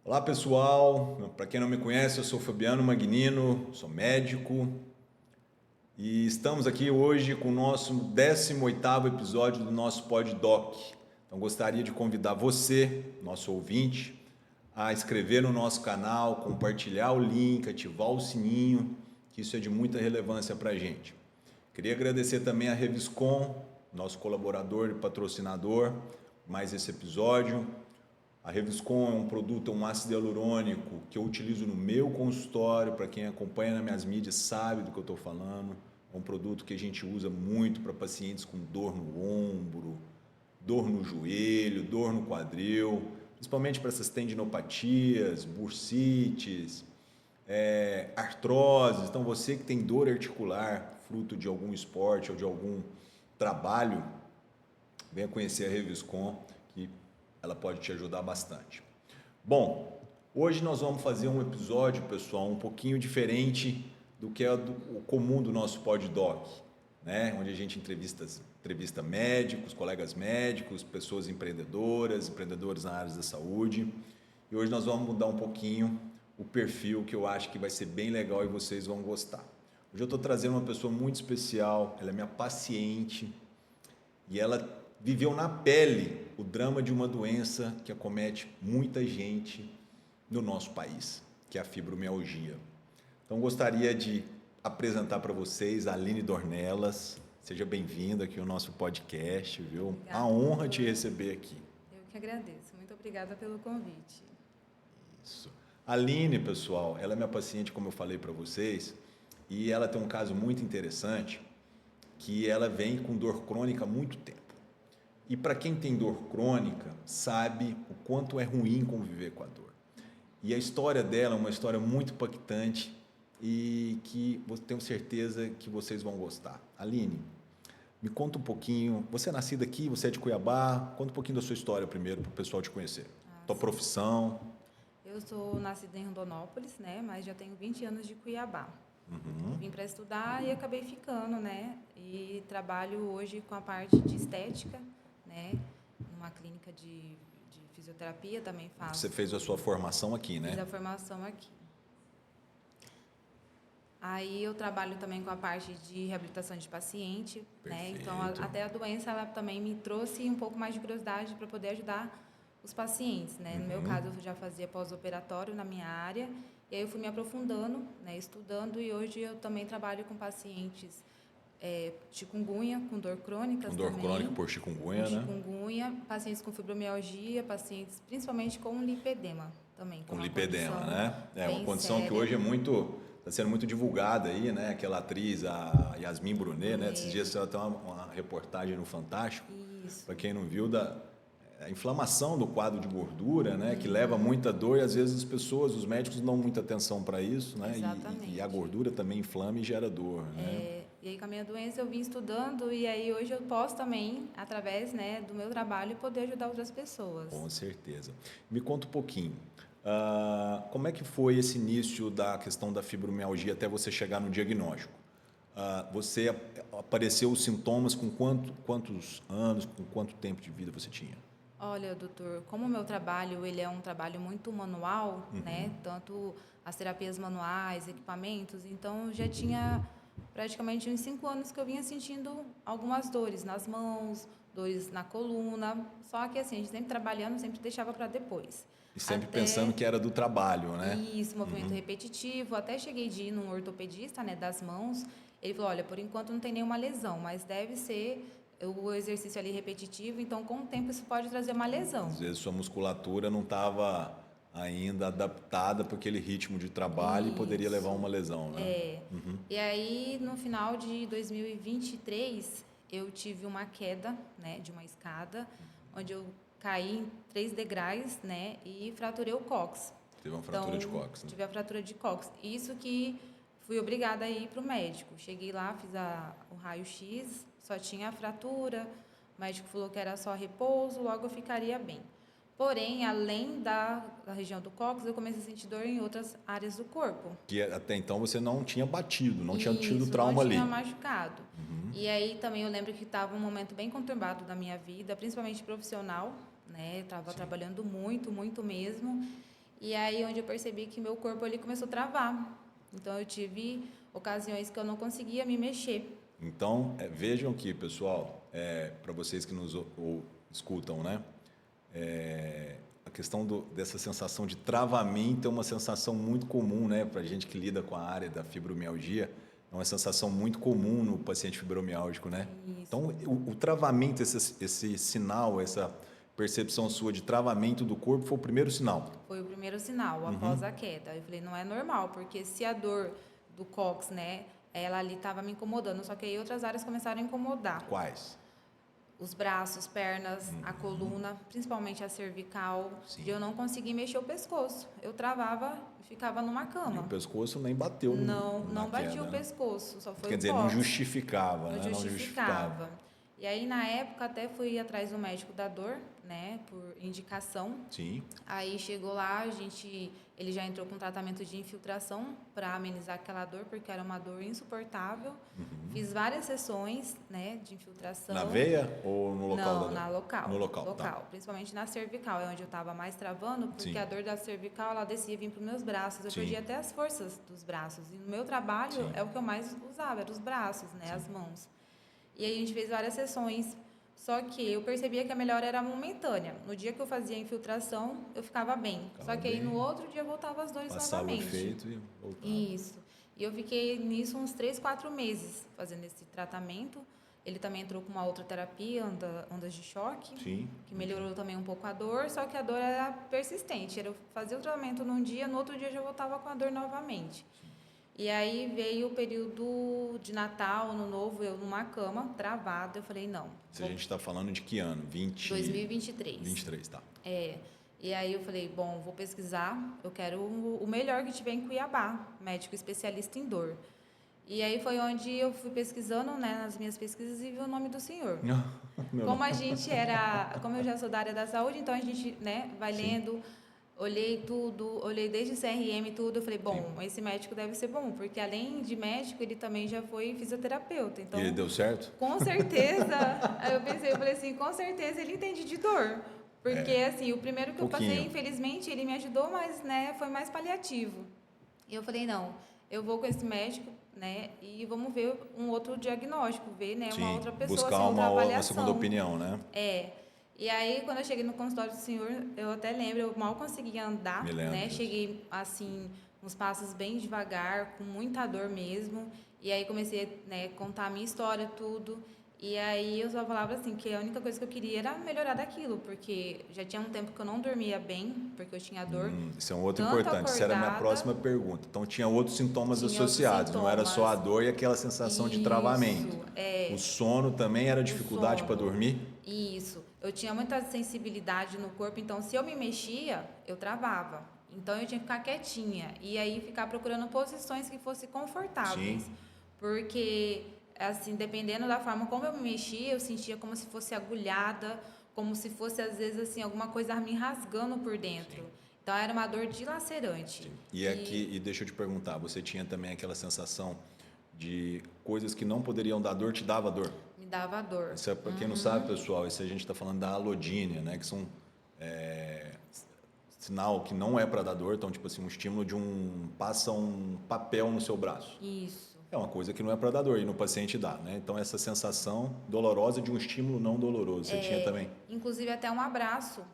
Olá pessoal, para quem não me conhece, eu sou Fabiano Magnino, sou médico e estamos aqui hoje com o nosso 18º episódio do nosso PodDoc. Então gostaria de convidar você, nosso ouvinte, a inscrever no nosso canal, compartilhar o link, ativar o sininho, que isso é de muita relevância para a gente. Queria agradecer também a Reviscom, nosso colaborador e patrocinador, mais esse episódio. A Reviscom é um produto, um ácido hialurônico que eu utilizo no meu consultório. Para quem acompanha nas minhas mídias sabe do que eu estou falando. É um produto que a gente usa muito para pacientes com dor no ombro, dor no joelho, dor no quadril, principalmente para essas tendinopatias, bursites, artroses. Então você que tem dor articular, fruto de algum esporte ou de algum trabalho, venha conhecer a Reviscom, que ela pode te ajudar bastante. Bom, hoje nós vamos fazer um episódio, pessoal, um pouquinho diferente do que é o comum do nosso PodDoc, né? Onde a gente entrevista médicos, colegas médicos, pessoas empreendedores na área da saúde. E hoje nós vamos mudar um pouquinho o perfil, que eu acho que vai ser bem legal e vocês vão gostar. Hoje eu estou trazendo uma pessoa muito especial, ela é minha paciente e ela viveu na pele o drama de uma doença que acomete muita gente no nosso país, que é a fibromialgia. Então, gostaria de apresentar para vocês a Aline Dornelas. Seja bem-vinda aqui ao nosso podcast, viu? Obrigada, A honra te receber aqui. Eu que agradeço. Muito obrigada pelo convite. Isso. A Aline, pessoal, ela é minha paciente, como eu falei para vocês, e ela tem um caso muito interessante, que ela vem com dor crônica há muito tempo. E para quem tem dor crônica, sabe o quanto é ruim conviver com a dor. E a história dela é uma história muito impactante e que eu tenho certeza que vocês vão gostar. Aline, me conta um pouquinho. Você é nascida aqui, você é de Cuiabá. Conta um pouquinho da sua história primeiro para o pessoal te conhecer. Tua Sim. profissão. Eu sou nascida em Rondonópolis, né? Mas já tenho 20 anos de Cuiabá. Vim para estudar e acabei ficando, né? E trabalho hoje com a parte de estética, né? Numa clínica de fisioterapia também faço. Você fez a sua formação aqui, né? Fiz a formação aqui. Aí eu trabalho também com a parte de reabilitação de paciente, né? Então até a doença ela também me trouxe um pouco mais de curiosidade para poder ajudar os pacientes, né? No meu caso eu já fazia pós-operatório na minha área e aí eu fui me aprofundando, né? Estudando e hoje eu também trabalho com pacientes chikungunya, com dor crônica Com dor também, crônica por chikungunya, com né? chikungunya, pacientes com fibromialgia, pacientes principalmente com lipedema também. Com lipedema, né? É uma condição séria. que hoje está sendo muito divulgada aí, né? Aquela atriz, a Yasmin Brunet, né? Esses dias ela tem uma reportagem no Fantástico, para quem não viu, da inflamação do quadro de gordura, né? Que leva muita dor e às vezes as pessoas, os médicos não dão muita atenção para isso, né? E a gordura também inflama e gera dor, né? E aí com a minha doença eu vim estudando e aí hoje eu posso também, através, né, do meu trabalho, poder ajudar outras pessoas. Com certeza. Me conta um pouquinho. Como é que foi esse início da questão da fibromialgia até você chegar no diagnóstico? Você apareceu os sintomas com quantos anos, com quanto tempo de vida você tinha? Olha, doutor, como o meu trabalho ele é um trabalho muito manual, né? Tanto as terapias manuais, equipamentos, então eu já tinha praticamente uns 5 anos que eu vinha sentindo algumas dores nas mãos, dores na coluna, só que assim, a gente sempre trabalhando, sempre deixava para depois. E sempre pensando que era do trabalho, né? Isso, movimento repetitivo, até cheguei de ir num ortopedista, né, das mãos, ele falou, olha, por enquanto não tem nenhuma lesão, mas deve ser o exercício ali repetitivo, então com o tempo isso pode trazer uma lesão. Às vezes sua musculatura não estava ainda adaptada para aquele ritmo de trabalho e poderia levar a uma lesão, né? E aí no final de 2023 eu tive uma queda, né, de uma escada, onde eu caí em 3 degraus, né, e fraturei o cóccix. Teve uma fratura de cóccix, né? Tive a fratura de cóccix. Isso que fui obrigada a ir para o médico. Cheguei lá, fiz o raio-x, só tinha a fratura, o médico falou que era só repouso, logo eu ficaria bem. Porém, além da região do cóccix, eu comecei a sentir dor em outras áreas do corpo. Que até então você não tinha batido, não tinha tido Isso, trauma ali. não tinha machucado. E aí também eu lembro que estava um momento bem conturbado da minha vida, principalmente profissional, né? Estava trabalhando muito, muito mesmo. E aí onde eu percebi que meu corpo ali começou a travar. Então eu tive ocasiões que eu não conseguia me mexer. Então, vejam que, pessoal, para vocês que nos escutam, né? A questão dessa sensação de travamento é uma sensação muito comum, né? Para a gente que lida com a área da fibromialgia, é uma sensação muito comum no paciente fibromiálgico, né? Isso. Então, o travamento, esse sinal, essa percepção sua de travamento do corpo foi o primeiro sinal? Foi o primeiro sinal, após a queda. Eu falei, não é normal, porque se a dor do cóccix, né, ela ali estava me incomodando, só que aí outras áreas começaram a incomodar. Quais? Os braços, pernas, a coluna, principalmente a cervical. Sim. E eu não consegui mexer o pescoço. Eu travava e ficava numa cama. E o pescoço nem bateu Não batia queda, o pescoço, só foi Quer o dizer, não justificava, Não né? justificava. E aí, na época, até fui atrás do médico da dor, né, por indicação. Sim. Aí chegou lá, ele já entrou com tratamento de infiltração para amenizar aquela dor, porque era uma dor insuportável. Fiz várias sessões, né, de infiltração. Na veia ou no local da dor? Não, local. No local, tá. Principalmente na cervical, é onde eu estava mais travando, porque Sim. a dor da cervical, ela descia e vinha para os meus braços. Eu Sim. perdi até as forças dos braços. E no meu trabalho, Sim. é o que eu mais usava, eram os braços, né, as mãos. E aí a gente fez várias sessões, só que eu percebia que a melhora era momentânea. No dia que eu fazia a infiltração, eu ficava bem. Só que aí no outro dia voltava as dores novamente. Passava o efeito e voltava. Isso. E eu fiquei nisso uns 3, 4 meses fazendo esse tratamento. Ele também entrou com uma outra terapia, ondas de choque, Sim. que melhorou também um pouco a dor, só que a dor era persistente. Eu fazia o tratamento num dia, no outro dia já voltava com a dor novamente. E aí veio o período de Natal, Ano Novo, eu numa cama, travada. Eu falei, não. Se a gente está falando de que ano? 2023. 23, tá. E aí eu falei, bom, vou pesquisar, eu quero o melhor que tiver em Cuiabá, médico especialista em dor. E aí foi onde eu fui pesquisando, né, nas minhas pesquisas e vi o nome do senhor. Como eu já sou da área da saúde, então a gente, né, vai lendo. Olhei tudo, olhei desde CRM tudo, eu falei, bom, esse médico deve ser bom, porque além de médico, ele também já foi fisioterapeuta. Então, e ele deu certo? Com certeza. Aí eu falei assim, com certeza ele entende de dor. Porque, assim, o primeiro que eu passei, infelizmente, ele me ajudou, mas, né, foi mais paliativo. E eu falei, não, eu vou com esse médico, né, e vamos ver um outro diagnóstico, ver, né, uma outra pessoa, buscar assim, outra avaliação. uma segunda opinião, né? E aí, quando eu cheguei no consultório do senhor, eu até lembro, eu mal conseguia andar, né? Cheguei, assim, uns passos bem devagar, com muita dor mesmo. E aí comecei, né, contar a minha história, tudo. E aí eu só falava assim, que a única coisa que eu queria era melhorar daquilo, porque já tinha um tempo que eu não dormia bem, porque eu tinha dor. Isso é um outro importante, essa era a minha próxima pergunta. Então tinha outros sintomas associados, não era só a dor e aquela sensação de travamento. O sono também era dificuldade para dormir? Isso. Eu tinha muita sensibilidade no corpo, então se eu me mexia, eu travava. Então eu tinha que ficar quietinha e aí ficar procurando posições que fossem confortáveis. Sim. Porque, assim, dependendo da forma como eu me mexia, eu sentia como se fosse agulhada, como se fosse, às vezes, assim, alguma coisa me rasgando por dentro. Sim. Então era uma dor dilacerante. Sim. E deixa eu te perguntar, você tinha também aquela sensação de coisas que não poderiam dar dor, te dava dor? Me dava dor. Isso é, para quem não sabe, pessoal, isso a gente está falando da alodínia, né? Que são sinal que não é para dar dor, então, tipo assim, um estímulo passa um papel no seu braço. Isso. É uma coisa que não é para dar dor e no paciente dá, né? Então, essa sensação dolorosa de um estímulo não doloroso, você tinha também? Inclusive até um abraço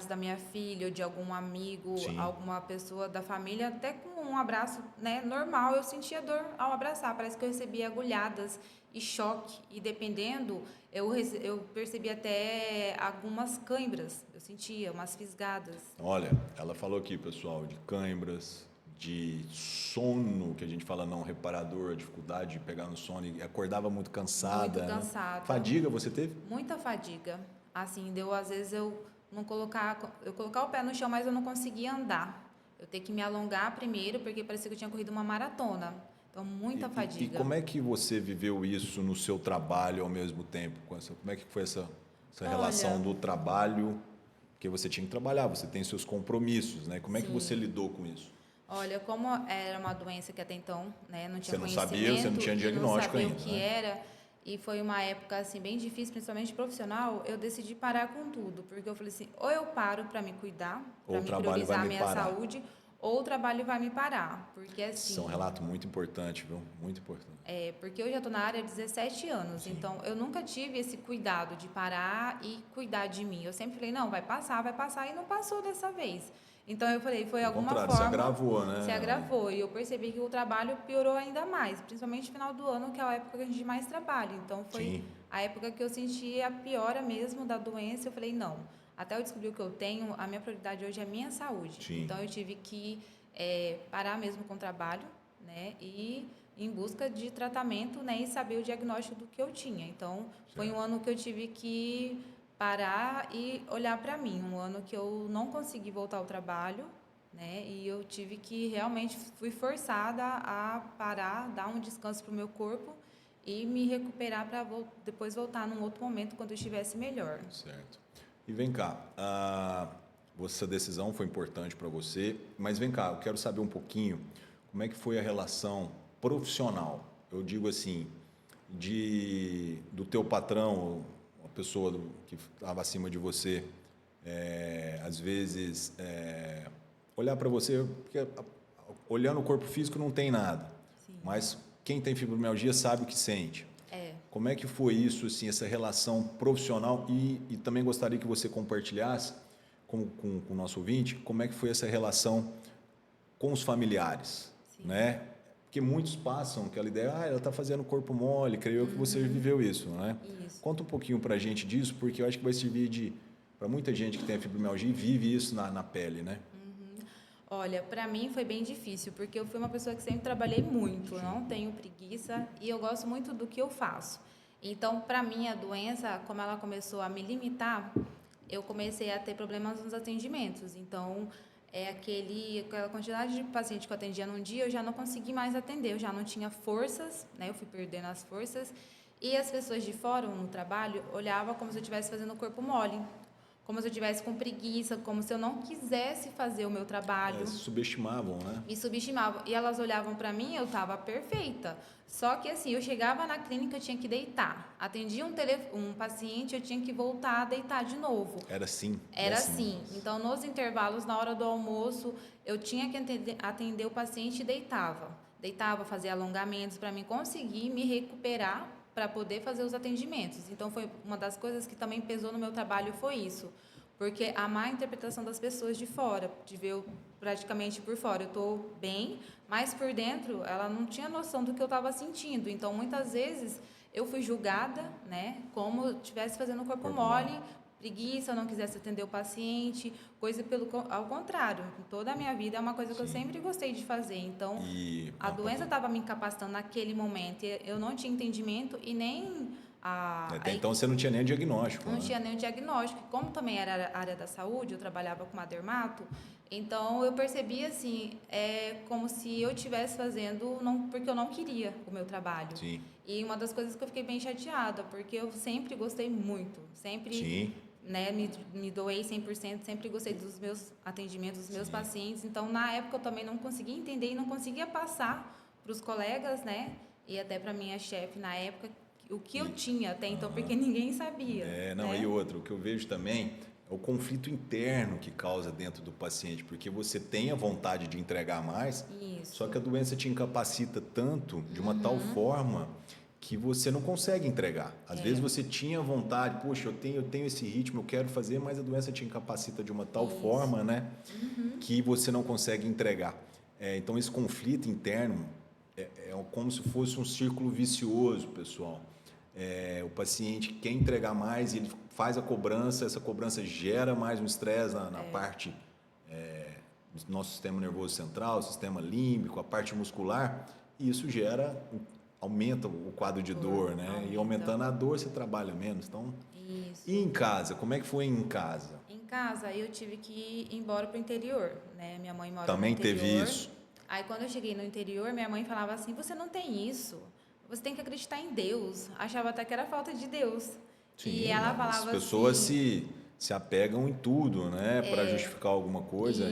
da minha filha, ou de algum amigo, alguma pessoa da família, até com um abraço, né, normal, eu sentia dor ao abraçar, parece que eu recebia agulhadas e choque, e dependendo, eu percebia até algumas cãibras, eu sentia umas fisgadas. Olha, ela falou aqui, pessoal, de cãibras, de sono, que a gente fala não reparador, a dificuldade de pegar no sono, e acordava muito cansada. Muito cansada. Né? Fadiga você teve? Muita fadiga. Assim, às vezes eu colocar o pé no chão, mas eu não conseguia andar. Eu tenho que me alongar primeiro, porque parecia que eu tinha corrido uma maratona. Então, muita fadiga. E como é que você viveu isso no seu trabalho ao mesmo tempo? Como é que foi essa relação do trabalho? Porque você tinha que trabalhar, você tem seus compromissos, né? Como é que você lidou com isso? Olha, como era uma doença que até então, né, não tinha conhecimento. Você não sabia diagnóstico ainda. Não sabia o que era. e foi uma época assim bem difícil, principalmente profissional, eu decidi parar com tudo, porque eu falei assim, ou eu paro para me cuidar, para me priorizar a minha saúde, ou o trabalho vai me parar, porque assim... Isso é um relato muito importante, viu? Muito importante. Porque eu já estou na área há 17 anos, Sim. Então eu nunca tive esse cuidado de parar e cuidar de mim. Eu sempre falei, não, vai passar, e não passou dessa vez. Então eu falei, foi alguma forma... se agravou, né? Se agravou, e eu percebi que o trabalho piorou ainda mais, principalmente no final do ano, que é a época que a gente mais trabalha. Então foi Sim. a época que eu senti a piora mesmo da doença. Eu falei, não, até eu descobrir o que eu tenho, a minha prioridade hoje é a minha saúde. Sim. Então eu tive que parar mesmo com o trabalho, né, e em busca de tratamento, né, e saber o diagnóstico do que eu tinha. Então, foi um ano que eu tive que parar e olhar para mim, um ano que eu não consegui voltar ao trabalho, né, e eu tive que realmente fui forçada a parar, dar um descanso para o meu corpo e me recuperar para depois voltar num outro momento quando eu estivesse melhor. Certo. E vem cá, essa decisão foi importante para você, mas vem cá, eu quero saber um pouquinho como é que foi a relação profissional, eu digo assim, do teu patrão, a pessoa que estava acima de você, às vezes, olhar para você, porque olhando o corpo físico não tem nada, Sim. mas quem tem fibromialgia sabe o que sente. Como é que foi isso, assim, essa relação profissional e também gostaria que você compartilhasse com o nosso ouvinte, como é que foi essa relação com os familiares, Sim. né? Porque muitos passam aquela ideia, ela está fazendo corpo mole, creio que você viveu isso, né? Isso. Conta um pouquinho para a gente disso, porque eu acho que vai servir para muita gente que tem a fibromialgia e vive isso na pele, né? Olha, para mim foi bem difícil, porque eu fui uma pessoa que sempre trabalhei muito, não tenho preguiça e eu gosto muito do que eu faço. Então, para mim, a doença, como ela começou a me limitar, eu comecei a ter problemas nos atendimentos. Então, aquela quantidade de paciente que eu atendia num dia, eu já não consegui mais atender, eu já não tinha forças, né? Eu fui perdendo as forças e as pessoas de fora, no trabalho, olhavam como se eu estivesse fazendo o corpo mole, como se eu estivesse com preguiça, como se eu não quisesse fazer o meu trabalho. Subestimavam, né? Me subestimavam. E elas olhavam para mim, eu estava perfeita. Só que assim, eu chegava na clínica, eu tinha que deitar. Atendia um paciente, eu tinha que voltar a deitar de novo. Era assim? Era assim. Então, nos intervalos, na hora do almoço, eu tinha que atender o paciente e deitava. Deitava, fazia alongamentos para mim conseguir me recuperar para poder fazer os atendimentos. Então, foi uma das coisas que também pesou no meu trabalho, foi isso. Porque a má interpretação das pessoas de fora, de ver eu praticamente por fora, eu estou bem, mas por dentro ela não tinha noção do que eu estava sentindo. Então, muitas vezes, eu fui julgada, né, como se estivesse fazendo corpo mole, preguiça, não quisesse atender o paciente, ao contrário, toda a minha vida é uma coisa que eu sempre gostei de fazer. Então, a doença estava me incapacitando naquele momento, eu não tinha entendimento e nem... então você não tinha nem o diagnóstico. Não tinha nem o diagnóstico. Como também era a área da saúde, eu trabalhava com uma dermato, então eu percebia assim, como se eu estivesse fazendo, porque eu não queria o meu trabalho. Sim. E uma das coisas que eu fiquei bem chateada, porque eu sempre gostei muito, sempre... Sim. Né, me doei 100%, sempre gostei dos meus atendimentos, dos meus pacientes. Então, na época, eu também não conseguia entender e não conseguia passar para os colegas, né, e até para minha chefe na época, o que eu tinha até então, porque ninguém sabia. E outra, o que eu vejo também é o conflito interno que causa dentro do paciente, porque você tem a vontade de entregar mais, só que a doença te incapacita tanto, de uma tal forma, que você não consegue entregar. Às vezes você tinha vontade, poxa, eu tenho esse ritmo, eu quero fazer, mas a doença te incapacita de uma tal forma, né, que você não consegue entregar. Então, esse conflito interno é como se fosse um círculo vicioso, pessoal. O paciente quer entregar mais, ele faz a cobrança, essa cobrança gera mais um estresse na parte do nosso sistema nervoso central, sistema límbico, a parte muscular, e isso aumenta o quadro de dor, né? E aumentando a dor, você trabalha menos. Então, e em casa, como é que foi em casa? Em casa, eu tive que ir embora para o interior, né? Minha mãe mora Também no interior. Teve isso? Aí, quando eu cheguei no interior, minha mãe falava assim, você não tem isso, você tem que acreditar em Deus. Achava até que era falta de Deus. Sim, e ela falava as pessoas assim, se apegam em tudo, né? Para justificar alguma coisa.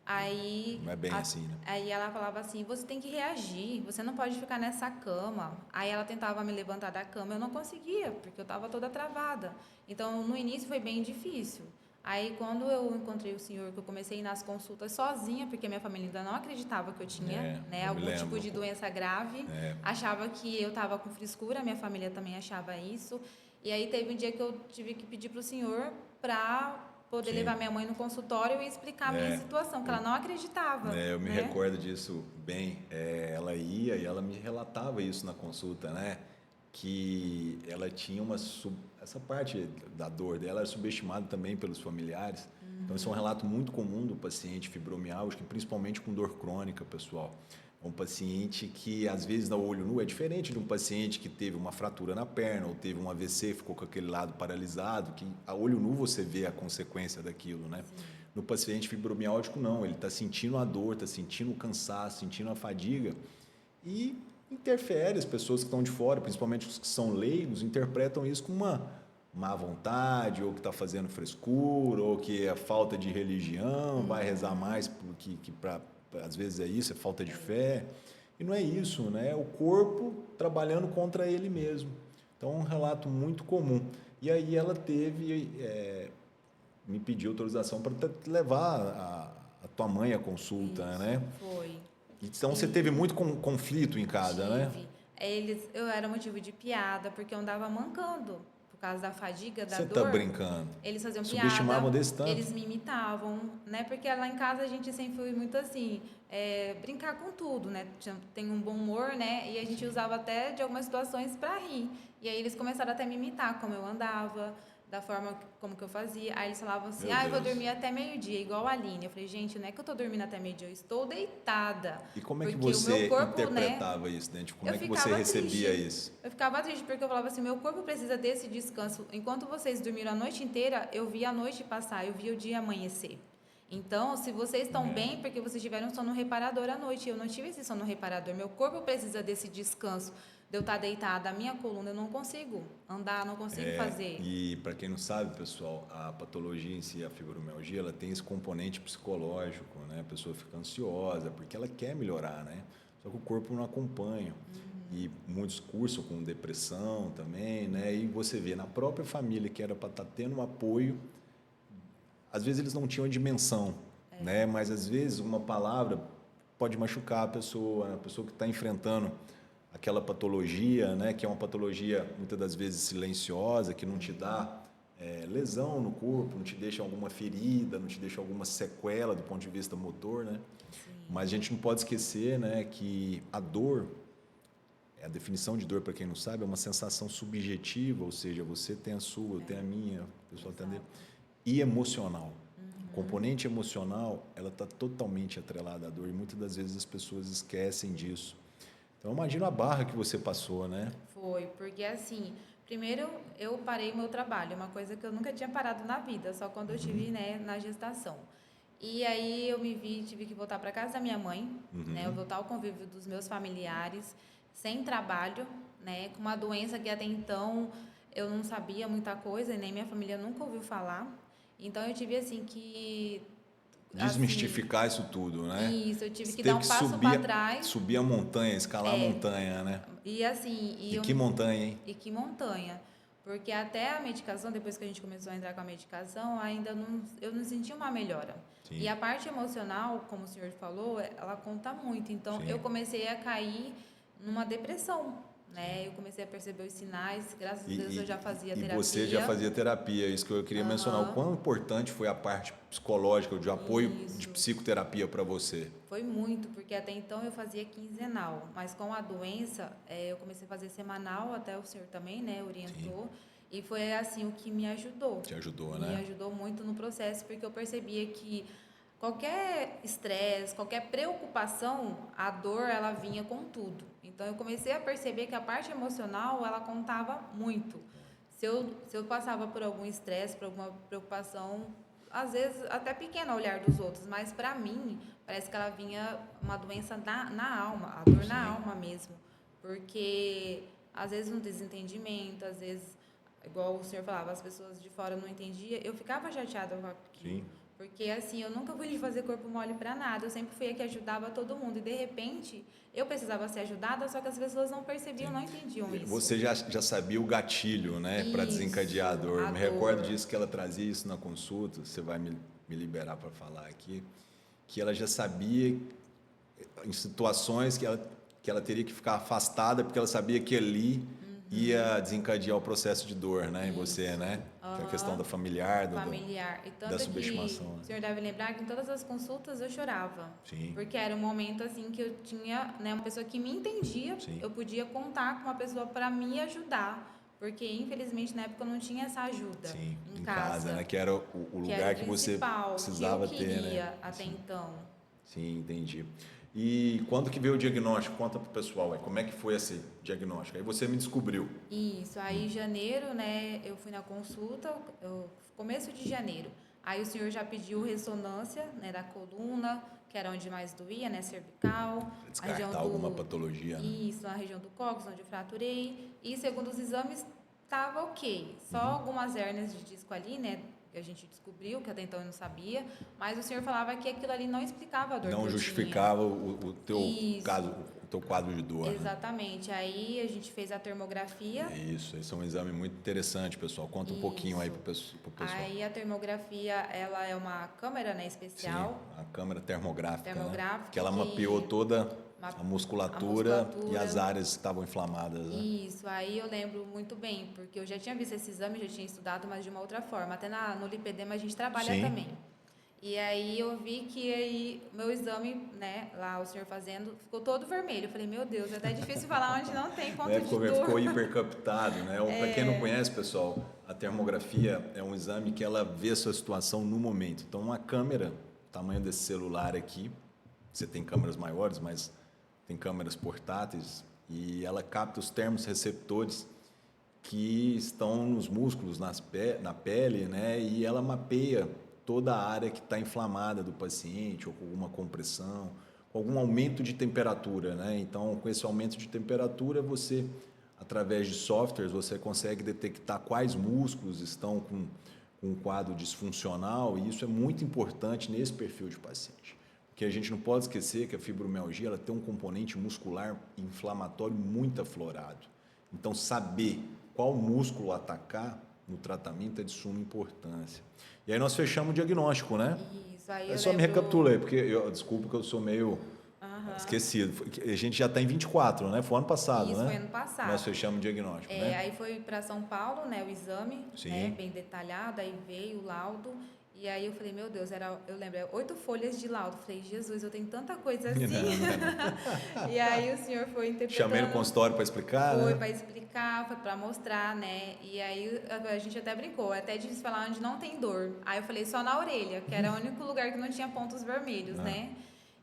Aí, Não é bem assim, né? aí ela falava assim, você tem que reagir, você não pode ficar nessa cama. Aí ela tentava me levantar da cama, eu não conseguia, porque eu estava toda travada. Então, no início foi bem difícil. Aí, quando eu encontrei o senhor, que eu comecei a ir nas consultas sozinha, porque minha família ainda não acreditava que eu tinha, né, Eu me algum tipo lembro, de pô. doença grave, achava que eu estava com frescura, minha família também achava isso. E aí teve um dia que eu tive que pedir para o senhor para poder Sim. levar minha mãe no consultório e explicar a minha situação, que ela não acreditava. Eu me né? recordo disso bem. Ela ia e ela me relatava isso na consulta, né? Que ela tinha essa parte da dor dela era subestimada também pelos familiares. Então, esse é um relato muito comum do paciente fibromialgico, principalmente com dor crônica, pessoal. É um paciente que, às vezes, dá olho nu, é diferente de um paciente que teve uma fratura na perna ou teve um AVC, ficou com aquele lado paralisado, que a olho nu você vê a consequência daquilo, né? Sim. No paciente fibromialgico, não. Ele está sentindo a dor, está sentindo o cansaço, sentindo a fadiga e interfere. As pessoas que estão de fora, principalmente os que são leigos, interpretam isso com uma má vontade, ou que está fazendo frescura, ou que é falta de religião, vai rezar mais, porque às vezes é isso, é falta de fé. E não é isso, né? É o corpo trabalhando contra ele mesmo. Então, é um relato muito comum. E aí ela me pediu autorização para levar a tua mãe à consulta, Isso, né? foi. Então, você teve muito conflito em casa, né? Tive. Eu era motivo de piada, porque eu andava mancando. Por causa da fadiga, da Você tá dor. brincando? Eles faziam Subestimavam piada, desse tanto? eles me imitavam, né? Porque lá em casa a gente sempre foi muito assim, brincar com tudo, né? Tem um bom humor, né? E a gente usava até de algumas situações para rir. E aí eles começaram até a me imitar, como eu andava, da forma como que eu fazia. Aí eles falavam assim, Meu eu vou Deus. dormir até meio-dia, igual a Aline. Eu falei, gente, não é que eu tô dormindo até meio-dia, eu estou deitada. E como é que Porque o meu você corpo, né? interpretava isso, né? Tipo, como Eu é que você ficava recebia triste. isso? Eu ficava triste porque eu falava assim, meu corpo precisa desse descanso. Enquanto vocês dormiram a noite inteira, eu vi a noite passar, eu vi o dia amanhecer. Então, se vocês estão bem, porque vocês tiveram um sono reparador à noite, eu não tive esse sono reparador. Meu corpo precisa desse descanso. De eu estar deitada, a minha coluna eu não consigo andar, não consigo fazer. E para quem não sabe, pessoal, a patologia em si, a fibromialgia, ela tem esse componente psicológico, né? A pessoa fica ansiosa porque ela quer melhorar, né? Só que o corpo não acompanha. E muitos cursam com depressão também, né? E você vê na própria família que era para estar tendo um apoio, às vezes eles não tinham a dimensão, né? Mas às vezes uma palavra pode machucar a pessoa que está enfrentando aquela patologia, né? Que é uma patologia muitas das vezes silenciosa, que não te dá lesão no corpo, não te deixa alguma ferida, não te deixa alguma sequela do ponto de vista motor, né? Sim. Mas a gente não pode esquecer, né, que a dor, a definição de dor, para quem não sabe, é uma sensação subjetiva, ou seja, você tem a sua, eu tenho a minha, a pessoa tem a dele, e emocional. O componente emocional, ela está totalmente atrelada à dor e muitas das vezes as pessoas esquecem disso. Então, imagina a barra que você passou, né? Foi, porque assim, primeiro eu parei meu trabalho, uma coisa que eu nunca tinha parado na vida, só quando eu tive, né, na gestação. E aí eu me vi, tive que voltar para casa da minha mãe, né, eu voltar ao convívio dos meus familiares, sem trabalho, né, com uma doença que até então eu não sabia muita coisa, e nem minha família nunca ouviu falar. Então eu tive assim que Desmistificar isso tudo, né? isso, eu tive Você que dar teve um que passo para trás. subir a montanha, escalar a montanha, né? E assim, E que montanha, hein? e que montanha. Porque até a medicação, depois que a gente começou a entrar com a medicação, eu não senti uma melhora. Sim. E a parte emocional, como o senhor falou, ela conta muito. Então, Sim. eu comecei a cair numa depressão, né? Eu comecei a perceber os sinais, graças a Deus eu já fazia terapia. E você já fazia terapia, isso que eu queria mencionar. O quão importante foi a parte psicológica, de apoio de psicoterapia para você? Foi muito, porque até então eu fazia quinzenal, mas com a doença eu comecei a fazer semanal, até o senhor também, né, orientou, e foi assim o que me ajudou. Te ajudou, Me né? ajudou muito no processo, porque eu percebia que qualquer estresse, qualquer preocupação, a dor ela vinha com tudo. Então eu comecei a perceber que a parte emocional ela contava muito. Se eu passava por algum estresse, por alguma preocupação, às vezes até pequena ao olhar dos outros, mas para mim parece que ela vinha uma doença na alma, a dor na alma mesmo, porque às vezes um desentendimento, às vezes igual o senhor falava, as pessoas de fora não entendiam, eu ficava chateada com aquilo. Sim. Porque, assim, eu nunca fui de fazer corpo mole para nada. Eu sempre fui a que ajudava todo mundo. E, de repente, eu precisava ser ajudada, só que as pessoas não percebiam, não entendiam isso. Você já sabia o gatilho, né, para desencadear a dor. Me recordo disso, que ela trazia isso na consulta, você vai me liberar para falar aqui, que ela já sabia em situações que ela teria que ficar afastada, porque ela sabia que ali ia desencadear o processo de dor, né, em você, né? Que é a questão da familiar, E tanto da subestimação. Que o senhor deve lembrar que em todas as consultas eu chorava. Sim. Porque era um momento assim que eu tinha, né, uma pessoa que me entendia, Sim. eu podia contar com uma pessoa para me ajudar. Porque, infelizmente, na época eu não tinha essa ajuda. Sim, em casa, né? Que era o lugar que você precisava que eu ter, queria, né? até então. Sim, entendi. E quando que veio o diagnóstico? Conta pro pessoal aí, como é que foi esse diagnóstico? Aí você me descobriu. Isso, aí em janeiro, né, eu fui na consulta, começo de janeiro. Aí o senhor já pediu ressonância, né, da coluna, que era onde mais doía, né, cervical. Descartar alguma patologia, né? Isso, na região do cóccix, onde eu fraturei. E segundo os exames, estava ok. Só algumas hérnias de disco ali, né, que a gente descobriu, que até então eu não sabia, mas o senhor falava que aquilo ali não explicava a dor que eu tinha. Não justificava o teu caso, o teu quadro de dor. Exatamente. Né? Aí a gente fez a termografia. Isso, esse é um exame muito interessante, pessoal. Conta um pouquinho aí pro pessoal. Aí a termografia, ela é uma câmera, né, especial. Sim, a câmera termográfica, né? Que ela que mapeou toda a musculatura e as áreas que estavam inflamadas, né? Isso, aí eu lembro muito bem, porque eu já tinha visto esse exame, já tinha estudado, mas de uma outra forma. Até no lipedema a gente trabalha também. E aí eu vi que aí meu exame, né, lá o senhor fazendo, ficou todo vermelho. Eu falei, meu Deus, é até difícil falar onde não tem ponto de dor. Ficou hipercaptado, né? Para quem não conhece, pessoal, a termografia é um exame que ela vê a sua situação no momento. Então, uma câmera, tamanho desse celular aqui, você tem câmeras maiores, mas tem câmeras portáteis, e ela capta os termorreceptores que estão nos músculos, na pele, né? E ela mapeia toda a área que está inflamada do paciente, ou com alguma compressão, com algum aumento de temperatura, né? Então, com esse aumento de temperatura, você, através de softwares, você consegue detectar quais músculos estão com um quadro disfuncional, e isso é muito importante nesse perfil de paciente. Porque a gente não pode esquecer que a fibromialgia ela tem um componente muscular inflamatório muito aflorado. Então, saber qual músculo atacar no tratamento é de suma importância. E aí nós fechamos o diagnóstico, né? Isso, aí só me recapitula aí, porque desculpa que eu sou meio esquecido. A gente já está em 24, né? Foi ano passado, Isso, né? foi ano passado. Nós fechamos o diagnóstico, né? Aí foi para São Paulo, né, o exame, né, bem detalhado, aí veio o laudo. E aí eu falei, meu Deus, eu lembro, 8 folhas de laudo. Falei, Jesus, eu tenho tanta coisa assim. E aí o senhor foi interpretando. Chamei no consultório para explicar, Foi né? para explicar, foi para mostrar, né? E aí a gente até brincou, até difícil falar onde não tem dor. Aí eu falei, só na orelha, que era o único lugar que não tinha pontos vermelhos, né?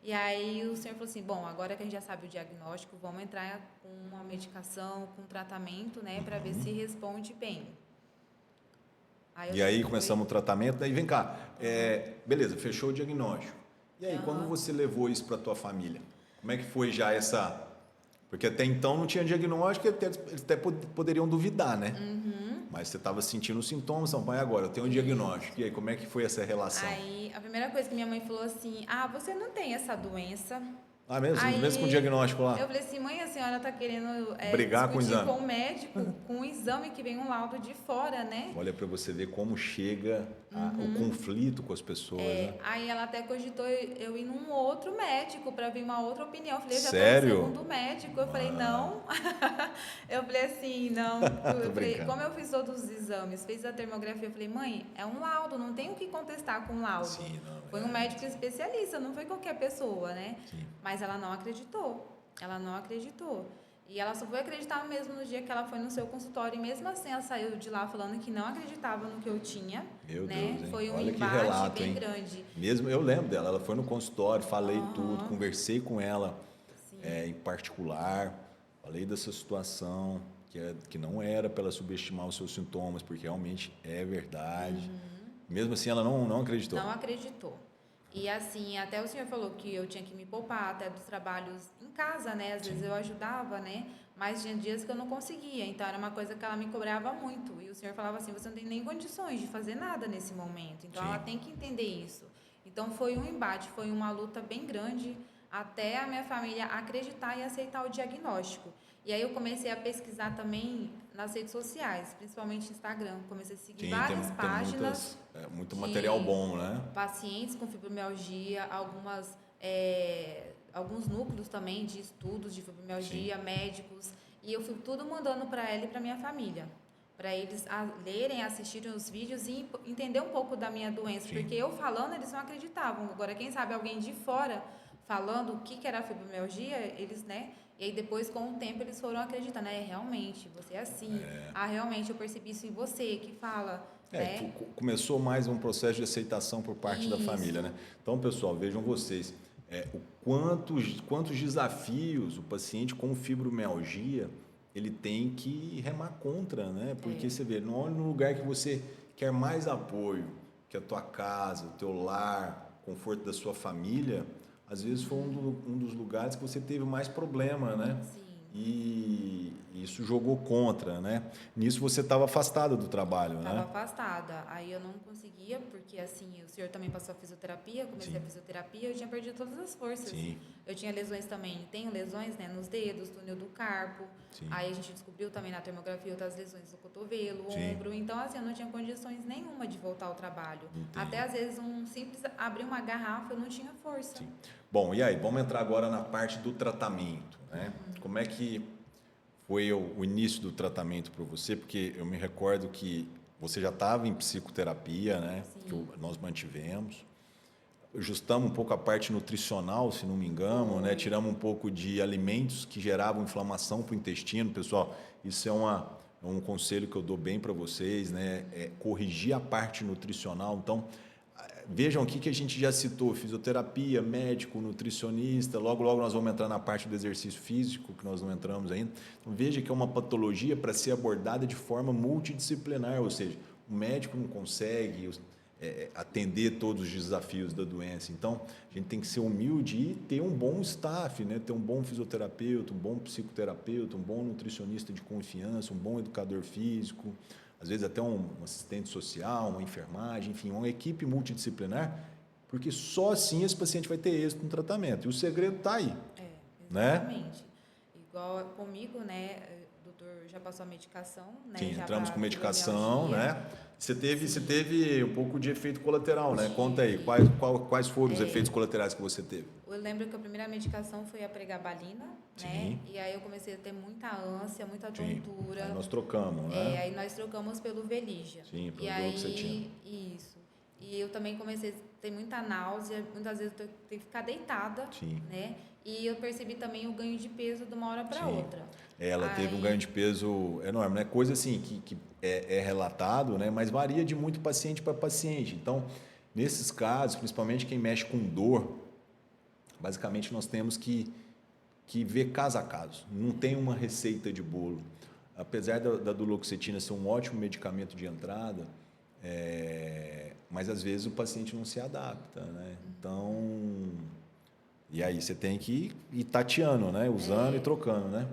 E aí o senhor falou assim, bom, agora que a gente já sabe o diagnóstico, vamos entrar com uma medicação, com um tratamento, né? Para ver se responde bem. E aí começamos o tratamento, daí vem cá, beleza, fechou o diagnóstico. E aí, quando você levou isso para a tua família? Como é que foi já essa... Porque até então não tinha diagnóstico, eles até poderiam duvidar, né? Mas você estava sentindo os sintomas, então, pai, agora eu tenho um diagnóstico. E aí, como é que foi essa relação? Aí, a primeira coisa que minha mãe falou assim, você não tem essa doença. Ah, mesmo? Aí, mesmo com o diagnóstico lá? Eu falei assim, mãe, a senhora está querendo brigar com o exame. Com o médico, com o exame que vem um laudo de fora, né? Olha para você ver como chega o conflito com as pessoas. Né? Aí ela até cogitou eu ir num outro médico para ver uma outra opinião. Eu falei, já Sério? tô no segundo médico. Eu falei, não. Eu falei assim, não. Eu falei, como eu fiz todos os exames, fiz a termografia, eu falei, mãe, é um laudo, não tem o que contestar com o laudo. Sim, não, foi um médico especialista, não foi qualquer pessoa, né? Sim. Mas ela não acreditou. Ela não acreditou. E ela só foi acreditar mesmo no dia que ela foi no seu consultório. E mesmo assim, ela saiu de lá falando que não acreditava no que eu tinha. Meu né? Deus, hein? Foi um Olha embate que relato, bem hein? grande. Mesmo, eu lembro dela. Ela foi no consultório, falei tudo, conversei com ela em particular. Falei dessa situação, que não era para ela subestimar os seus sintomas, porque realmente é verdade. Mesmo assim, ela não acreditou. Não acreditou. E assim, até o senhor falou que eu tinha que me poupar até dos trabalhos em casa, né? Às vezes eu ajudava, né? Mas tinha dias que eu não conseguia. Então era uma coisa que ela me cobrava muito. E o senhor falava assim: você não tem nem condições de fazer nada nesse momento. Então ela tem que entender isso. Então foi um embate, foi uma luta bem grande até a minha família acreditar e aceitar o diagnóstico. E aí eu comecei a pesquisar também nas redes sociais, principalmente Instagram. Comecei a seguir várias páginas muito material bom, né? Pacientes com fibromialgia, alguns núcleos também de estudos de fibromialgia, médicos. E eu fui tudo mandando para ela e para minha família, para eles lerem, assistirem os vídeos e entender um pouco da minha doença, porque eu falando eles não acreditavam. Agora, quem sabe alguém de fora falando o que era a fibromialgia, eles, né? E aí depois, com o tempo, eles foram acreditando, né? Realmente, você é assim. Realmente, eu percebi isso em você, que fala... né? Começou mais um processo de aceitação por parte da família, né? Então, pessoal, vejam vocês, quantos desafios o paciente com fibromialgia ele tem que remar contra, né? Porque você vê, no lugar que você quer mais apoio, que a tua casa, o teu lar, o conforto da sua família, às vezes foi um dos lugares que você teve mais problema, né? Sim. E isso jogou contra, né? Nisso você estava afastada do trabalho, né? Estava afastada. Aí eu não conseguia, porque assim, o senhor também passou a fisioterapia, comecei a fisioterapia, eu tinha perdido todas as forças. Sim. Eu tinha lesões também, tenho lesões, né, nos dedos, túnel do carpo. Sim. Aí a gente descobriu também na termografia outras lesões do cotovelo, ombro. Então, assim, eu não tinha condições nenhuma de voltar ao trabalho. Até às vezes um simples abrir uma garrafa, eu não tinha força. Sim. Bom, e aí, vamos entrar agora na parte do tratamento, né? Como é que foi o início do tratamento para você? Porque eu me recordo que você já estava em psicoterapia, né? Que nós mantivemos. Ajustamos um pouco a parte nutricional, se não me engano, né? Tiramos um pouco de alimentos que geravam inflamação para o intestino. Pessoal, isso é um conselho que eu dou bem para vocês, né? Corrigir a parte nutricional. Então, vejam aqui que a gente já citou fisioterapia, médico, nutricionista. Logo, logo nós vamos entrar na parte do exercício físico, que nós não entramos ainda. Então, veja que é uma patologia para ser abordada de forma multidisciplinar, ou seja, o médico não consegue atender todos os desafios da doença. Então, a gente tem que ser humilde e ter um bom staff, né? Ter um bom fisioterapeuta, um bom psicoterapeuta, um bom nutricionista de confiança, um bom educador físico, às vezes até um assistente social, uma enfermagem, enfim, uma equipe multidisciplinar, porque só assim esse paciente vai ter êxito no tratamento. E o segredo está aí. Exatamente. Né? Igual comigo, né? O doutor já passou a medicação, né? Sim, já entramos com medicação, né? Você teve um pouco de efeito colateral, né? Conta aí, quais foram os efeitos colaterais que você teve? Eu lembro que a primeira medicação foi a pregabalina, né? E aí eu comecei a ter muita ânsia, muita tontura. Aí nós trocamos, né? Aí nós trocamos pelo Veligia. Sim, pelo e aí, Duloxetina. Isso. E eu também comecei a ter muita náusea, muitas vezes eu tenho que ficar deitada, né? E eu percebi também o ganho de peso de uma hora para outra. Ela teve um ganho de peso enorme, né? Coisa assim que é relatado, né? Mas varia de muito paciente para paciente. Então, nesses casos, principalmente quem mexe com dor, basicamente nós temos que ver caso a caso. Não tem uma receita de bolo. Apesar da duloxetina ser um ótimo medicamento de entrada, mas às vezes o paciente não se adapta, né? Então, e aí você tem que ir tateando, né? Usando e trocando, né?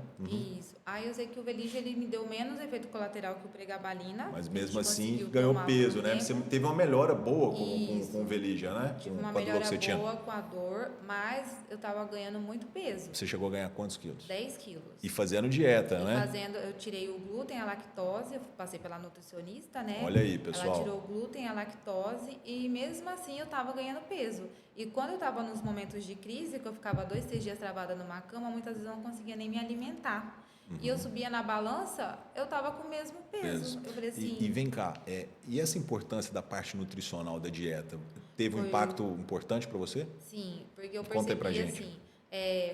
Isso. Aí eu sei que o Veligia ele me deu menos efeito colateral que o pregabalina. Mas mesmo assim ganhou peso, né? Você teve uma melhora boa com o Veligia, né? Tive uma melhora boa com a dor, mas eu estava ganhando muito peso. Você chegou a ganhar quantos quilos? 10 quilos. E fazendo dieta, né? Eu tirei o glúten, a lactose, eu passei pela nutricionista, né? Olha aí, pessoal. Ela tirou o glúten, a lactose e mesmo assim eu estava ganhando peso. E quando eu estava nos momentos de crise, que eu ficava 2, 3 dias travada numa cama, muitas vezes eu não conseguia nem me alimentar. E eu subia na balança, eu estava com o mesmo peso. Eu falei assim... E vem cá, e essa importância da parte nutricional da dieta, teve um impacto importante para você? Sim, porque eu Conta aí pra gente. assim,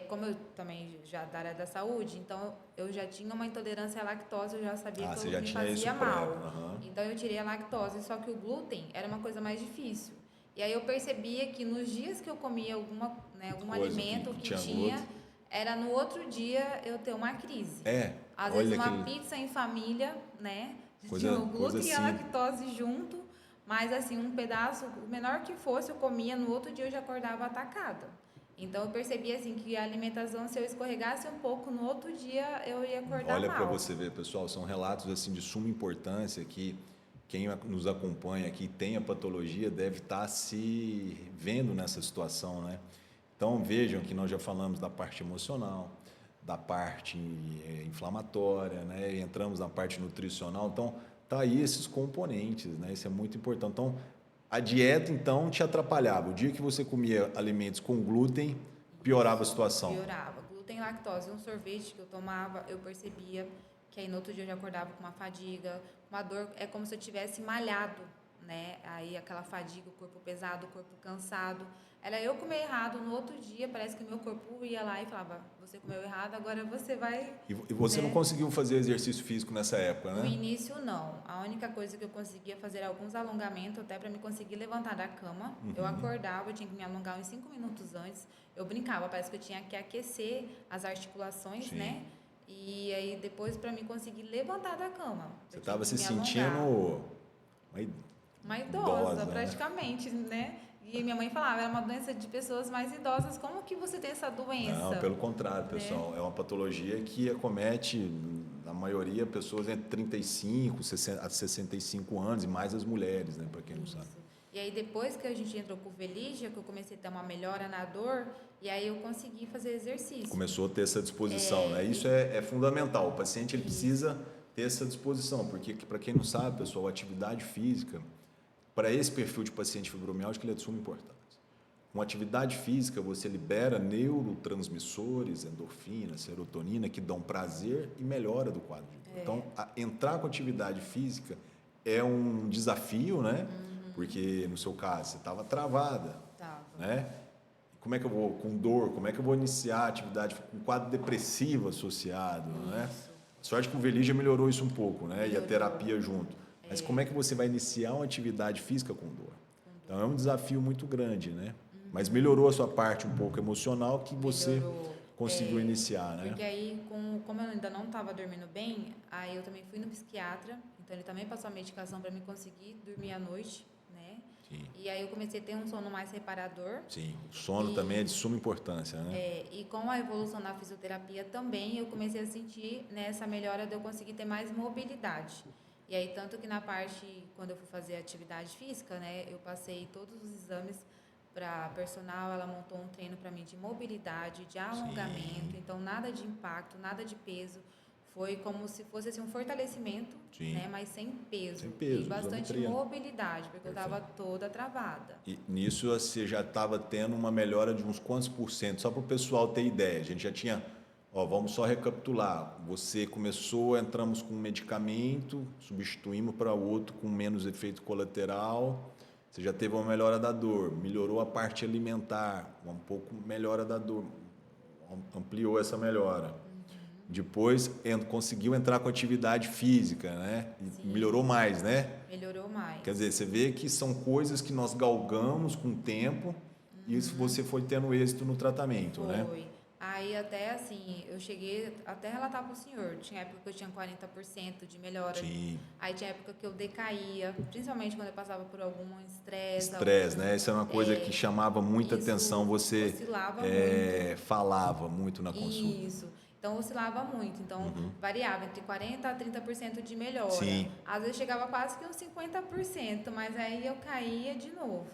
como eu também já da área da saúde, então eu já tinha uma intolerância à lactose, eu já sabia que eu me fazia mal. Então eu tirei a lactose, só que o glúten era uma coisa mais difícil. E aí eu percebia que nos dias que eu comia algum alimento que tinha era no outro dia eu ter uma crise. Às vezes uma pizza em família, né? Tinha o glúten e a lactose junto, Mas, assim, um pedaço, o menor que fosse, eu comia, no outro dia eu já acordava atacada. Então, eu percebi, assim, que a alimentação, se eu escorregasse um pouco, no outro dia eu ia acordar Olha para mal. você ver, pessoal, são relatos assim de suma importância que quem nos acompanha aqui tem a patologia deve estar se vendo nessa situação, né? Então vejam que nós já falamos da parte emocional, da parte inflamatória, né? E entramos na parte nutricional. Então tá aí esses componentes, né? Isso é muito importante. Então a dieta então te atrapalhava. O dia que você comia alimentos com glúten, piorava a situação. Piorava. Glúten e lactose. Um sorvete que eu tomava, eu percebia que aí no outro dia eu já acordava com uma fadiga, uma dor. É como se eu tivesse malhado, né? Aí aquela fadiga, o corpo pesado, o corpo cansado. Era eu comer errado, no outro dia parece que meu corpo ia lá e falava, você comeu errado, agora você vai... E você não né? conseguiu fazer exercício físico nessa época, No né? início, não. A única coisa que eu conseguia fazer era alguns alongamentos, até para me conseguir levantar da cama. Eu acordava, eu tinha que me alongar uns 5 minutos antes. Eu brincava, parece que eu tinha que aquecer as articulações, Sim. né? E aí depois para me conseguir levantar da cama. Você eu tinha estava que se me alongar. sentindo Uma idosa, idosa, né? praticamente, né? E minha mãe falava, era uma doença de pessoas mais idosas. Como que você tem essa doença? Não, pelo contrário, pessoal. Né? É uma patologia que acomete, na maioria, pessoas entre 35 a 65 anos e mais as mulheres, né? Para quem não sabe. E aí depois que a gente entrou com o Veligia, que eu comecei a ter uma melhora na dor, e aí eu consegui fazer exercício. Começou a ter essa disposição, né? Isso é fundamental. O paciente ele precisa ter essa disposição, porque para quem não sabe, pessoal, a atividade física, para esse perfil de paciente fibromialgico, ele é de suma importância. Com atividade física, você libera neurotransmissores, endorfina, serotonina, que dão prazer e melhora do quadro de dor. Então, entrar com atividade física é um desafio, né? Porque, no seu caso, você estava travada, né? Como é que eu vou, com dor, como é que eu vou iniciar a atividade com quadro depressivo associado, né? Sorte que o Veligia melhorou isso um pouco, né? E a terapia junto. Mas como é que você vai iniciar uma atividade física com dor? Então é um desafio muito grande, né? Mas melhorou a sua parte um pouco emocional que você conseguiu iniciar, né? Porque aí, como eu ainda não estava dormindo bem, aí eu também fui no psiquiatra, então ele também passou a medicação para me conseguir dormir à noite, né? Sim. E aí eu comecei a ter um sono mais reparador. Sim, o sono também é de suma importância, né? E com a evolução na fisioterapia também, eu comecei a sentir nessa melhora de eu conseguir ter mais mobilidade. E aí, tanto que na parte, quando eu fui fazer atividade física, né, eu passei todos os exames para personal, ela montou um treino para mim de mobilidade, de alongamento, então nada de impacto, nada de peso. Foi como se fosse assim, um fortalecimento, né, mas sem peso. Sem peso, e bastante isometria. mobilidade, porque eu estava toda travada. E nisso você já estava tendo uma melhora de uns quantos por cento? Só para o pessoal ter ideia. A gente já tinha... Ó, vamos só recapitular. Você começou, entramos com um medicamento, substituímos para outro com menos efeito colateral. Você já teve uma melhora da dor, melhorou a parte alimentar, um pouco melhora da dor, ampliou essa melhora. Depois conseguiu entrar com atividade física, né? E melhorou mais, né? Melhorou mais. Quer dizer, você vê que são coisas que nós galgamos com o tempo e isso você foi tendo êxito no tratamento, né? Foi. Aí até assim, eu cheguei até a relatar para o senhor, tinha época que eu tinha 40% de melhora. Sim. Aí tinha época que eu decaía, principalmente quando eu passava por algum estresse. Estresse, né? Isso é uma coisa que chamava muita atenção, você oscilava muito. falava muito na consulta. Isso. Então oscilava muito, então variava entre 40% a 30% de melhora. Sim. Às vezes chegava quase que uns 50%, mas aí eu caía de novo.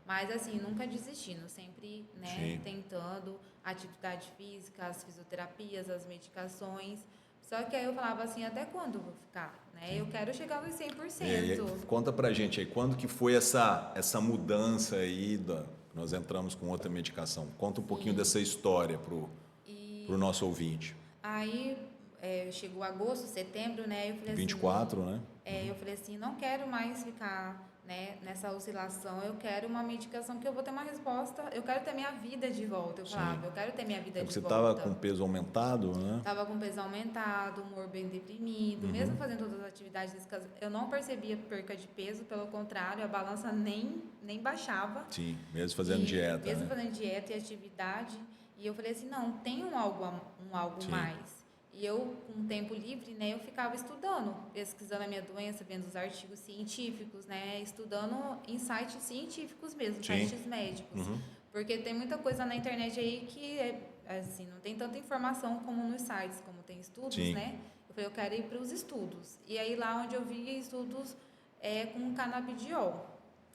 Mas assim, nunca desistindo, sempre, né, tentando atividade física, as fisioterapias, as medicações. Só que aí eu falava assim, até quando eu vou ficar? Né? Eu quero chegar nos 100%. Conta pra gente aí, quando que foi essa mudança aí, nós entramos com outra medicação. Conta um pouquinho dessa história pro nosso ouvinte. Aí chegou agosto, setembro, né? Eu falei 24, assim, né? Eu falei assim, não quero mais ficar, né, nessa oscilação. Eu quero uma medicação que eu vou ter uma resposta. Eu quero ter minha vida de volta. Eu falava, eu quero ter minha vida de volta. Você estava com peso aumentado, né? Estava com peso aumentado, humor bem deprimido. Mesmo fazendo todas as atividades nesse caso, eu não percebia perca de peso. Pelo contrário, a balança nem baixava. Sim, mesmo fazendo dieta. Mesmo né? fazendo dieta e atividade. E eu falei assim, não, tem um algo mais. E eu, com tempo livre, né, eu ficava estudando, pesquisando a minha doença, vendo os artigos científicos, né, estudando em sites científicos mesmo, Sim. sites médicos. Uhum. Porque tem muita coisa na internet aí que, assim, não tem tanta informação como nos sites, como tem estudos, Sim. né? Eu falei, eu quero ir para os estudos. E aí, lá onde eu vi estudos com canabidiol.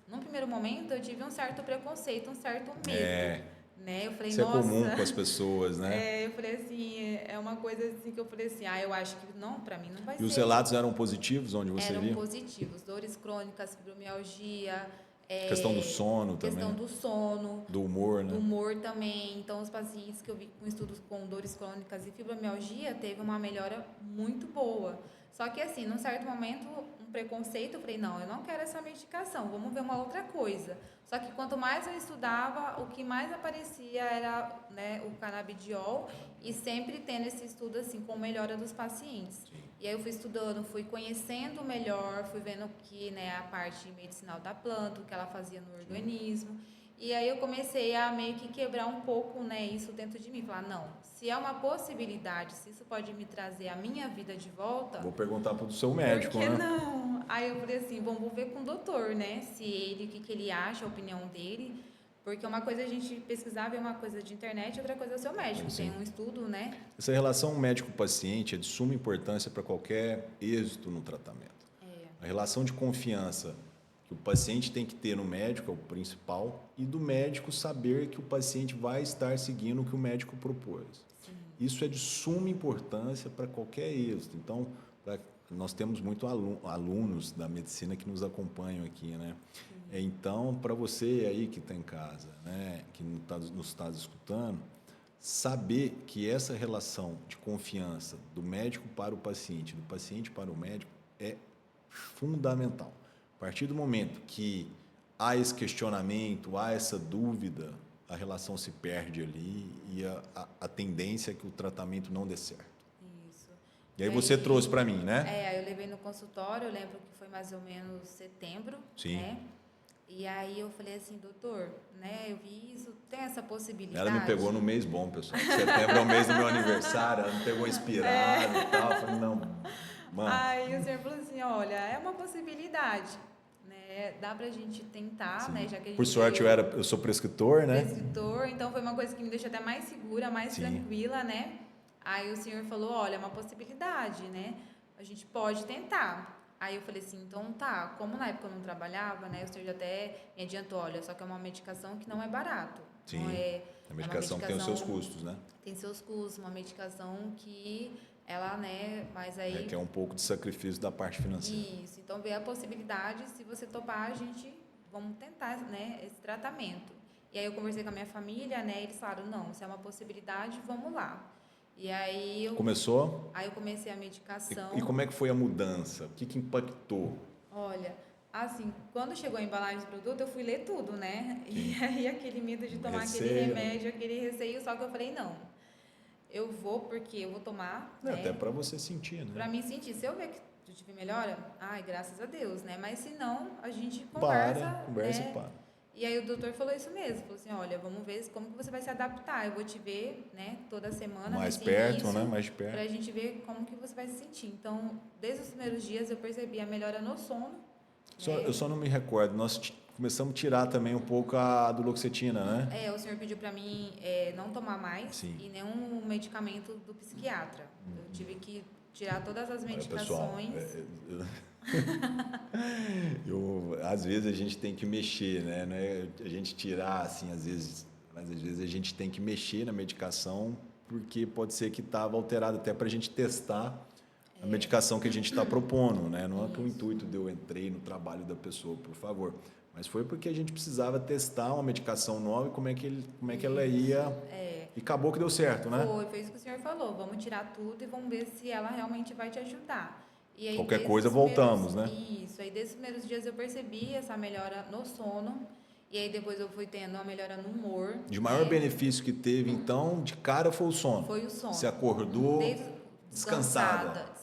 Num primeiro momento, eu tive um certo preconceito, um certo medo. Né? Eu falei, isso nossa... é comum com as pessoas, né? eu falei assim, é uma coisa assim que eu falei assim, eu acho que não, para mim não vai ser. E os relatos eram positivos onde você Eram via? positivos, dores crônicas, fibromialgia, Questão do sono questão também. do sono, Do humor, né? do humor também. Então, os pacientes que eu vi com estudos com dores crônicas e fibromialgia teve uma melhora muito boa. Só que assim, num certo momento, um preconceito, eu falei, não, eu não quero essa medicação, vamos ver uma outra coisa. Só que quanto mais eu estudava, o que mais aparecia era, né, o canabidiol e sempre tendo esse estudo assim com melhora dos pacientes. Sim. E aí eu fui estudando, fui conhecendo melhor, fui vendo que, né, a parte medicinal da planta, o que ela fazia no organismo. E aí eu comecei a meio que quebrar um pouco, né, isso dentro de mim. Falar, não, se é uma possibilidade, se isso pode me trazer a minha vida de volta... Vou perguntar para o seu médico, por que né? não? Aí eu falei assim, vamos ver com o doutor, né? Se ele, o que ele acha, a opinião dele. Porque uma coisa é a gente pesquisar, ver uma coisa de internet, outra coisa é o seu médico. Sim. Tem um estudo, né? Essa relação médico-paciente é de suma importância para qualquer êxito no tratamento. A relação de confiança que o paciente tem que ter no médico é o principal, e do médico saber que o paciente vai estar seguindo o que o médico propôs. Sim. Isso é de suma importância para qualquer êxito. Então, nós temos muitos alunos da medicina que nos acompanham aqui, né? Então, para você aí que está em casa, né, que nos está escutando, saber que essa relação de confiança do médico para o paciente, do paciente para o médico, é fundamental. A partir do momento que há esse questionamento, há essa dúvida, a relação se perde ali e a tendência é que o tratamento não dê certo. Isso. E aí você trouxe para mim, né? Aí eu levei no consultório, eu lembro que foi mais ou menos setembro, Sim. né? E aí eu falei assim, doutor, né, eu vi isso, tem essa possibilidade? Ela me pegou no mês bom, pessoal. Setembro é o mês do meu aniversário, ela me pegou inspirada e tal. Eu falei, não, mano. Aí o senhor falou assim, olha, é uma possibilidade, né? Dá pra gente tentar, Sim. né? Já que a gente Por sorte eu sou prescritor, né? Prescritor, então foi uma coisa que me deixou até mais segura, mais Sim. tranquila, né? Aí o senhor falou, olha, é uma possibilidade, né? A gente pode tentar. Aí eu falei assim, então tá, como na época eu não trabalhava, né? O senhor já até me adiantou, olha, só que é uma medicação que não é barato. Sim, não é a medicação tem os seus custos, né? Tem seus custos, uma medicação que ela, né, mas aí... que é um pouco de sacrifício da parte financeira. Isso, então vê a possibilidade, se você topar, a gente, vamos tentar, né, esse tratamento. E aí eu conversei com a minha família, né, eles falaram, não, se é uma possibilidade, vamos lá. E aí Começou? Aí eu comecei a medicação. E como é que foi a mudança? O que impactou? Olha, assim, quando chegou a embalagem do produto, eu fui ler tudo, né? E aí aquele medo de tomar aquele remédio, aquele receio, só que eu falei, não, eu vou porque eu vou tomar. Né? Até para você sentir, né? Para mim sentir. Se eu ver que eu tive melhora, ai, graças a Deus, né? Mas se não, a gente conversa. Conversa né? e para. E aí o doutor falou isso mesmo, falou assim, olha, vamos ver como que você vai se adaptar. Eu vou te ver, né, toda semana. Mais perto, início, né? Mais de perto. Pra gente ver como que você vai se sentir. Então, desde os primeiros dias eu percebi a melhora no sono. Eu só não me recordo, nós começamos a tirar também um pouco a duloxetina, né? O senhor pediu para mim não tomar mais e nenhum medicamento do psiquiatra. Eu tive que tirar todas as medicações. Às vezes a gente tem que mexer, né? A gente tirar, assim, às vezes a gente tem que mexer na medicação porque pode ser que estava alterado até para a gente testar a medicação que a gente está propondo, né? Não é que o intuito de eu entrei no trabalho da pessoa, por favor, mas foi porque a gente precisava testar uma medicação nova e como é que ela ia... E acabou que deu certo, né? Foi isso que o senhor falou, vamos tirar tudo e vamos ver se ela realmente vai te ajudar. E aí, qualquer coisa voltamos, né? Isso, aí desses primeiros dias eu percebi essa melhora no sono, e aí depois eu fui tendo uma melhora no humor. De maior benefício que teve, então, de cara foi o sono. Foi o sono. Você acordou descansada.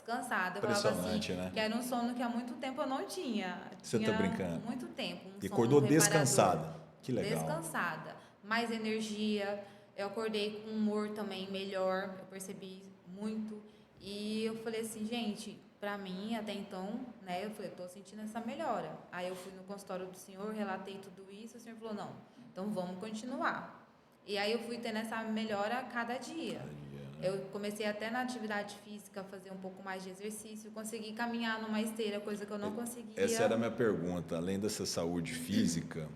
Impressionante, assim, né? Que era um sono que há muito tempo eu não tinha. Você está brincando? Muito tempo. E acordou descansada. Que legal. Descansada. Mais energia. Eu acordei com um humor também melhor. Eu percebi muito. E eu falei assim, gente, pra mim, até então, né, eu falei, tô sentindo essa melhora. Aí eu fui no consultório do senhor, relatei tudo isso, o senhor falou, não, então vamos continuar. E aí eu fui tendo essa melhora a cada dia. Eu comecei até na atividade física a fazer um pouco mais de exercício, consegui caminhar numa esteira, coisa que eu não conseguia. Essa era a minha pergunta. Além dessa saúde física,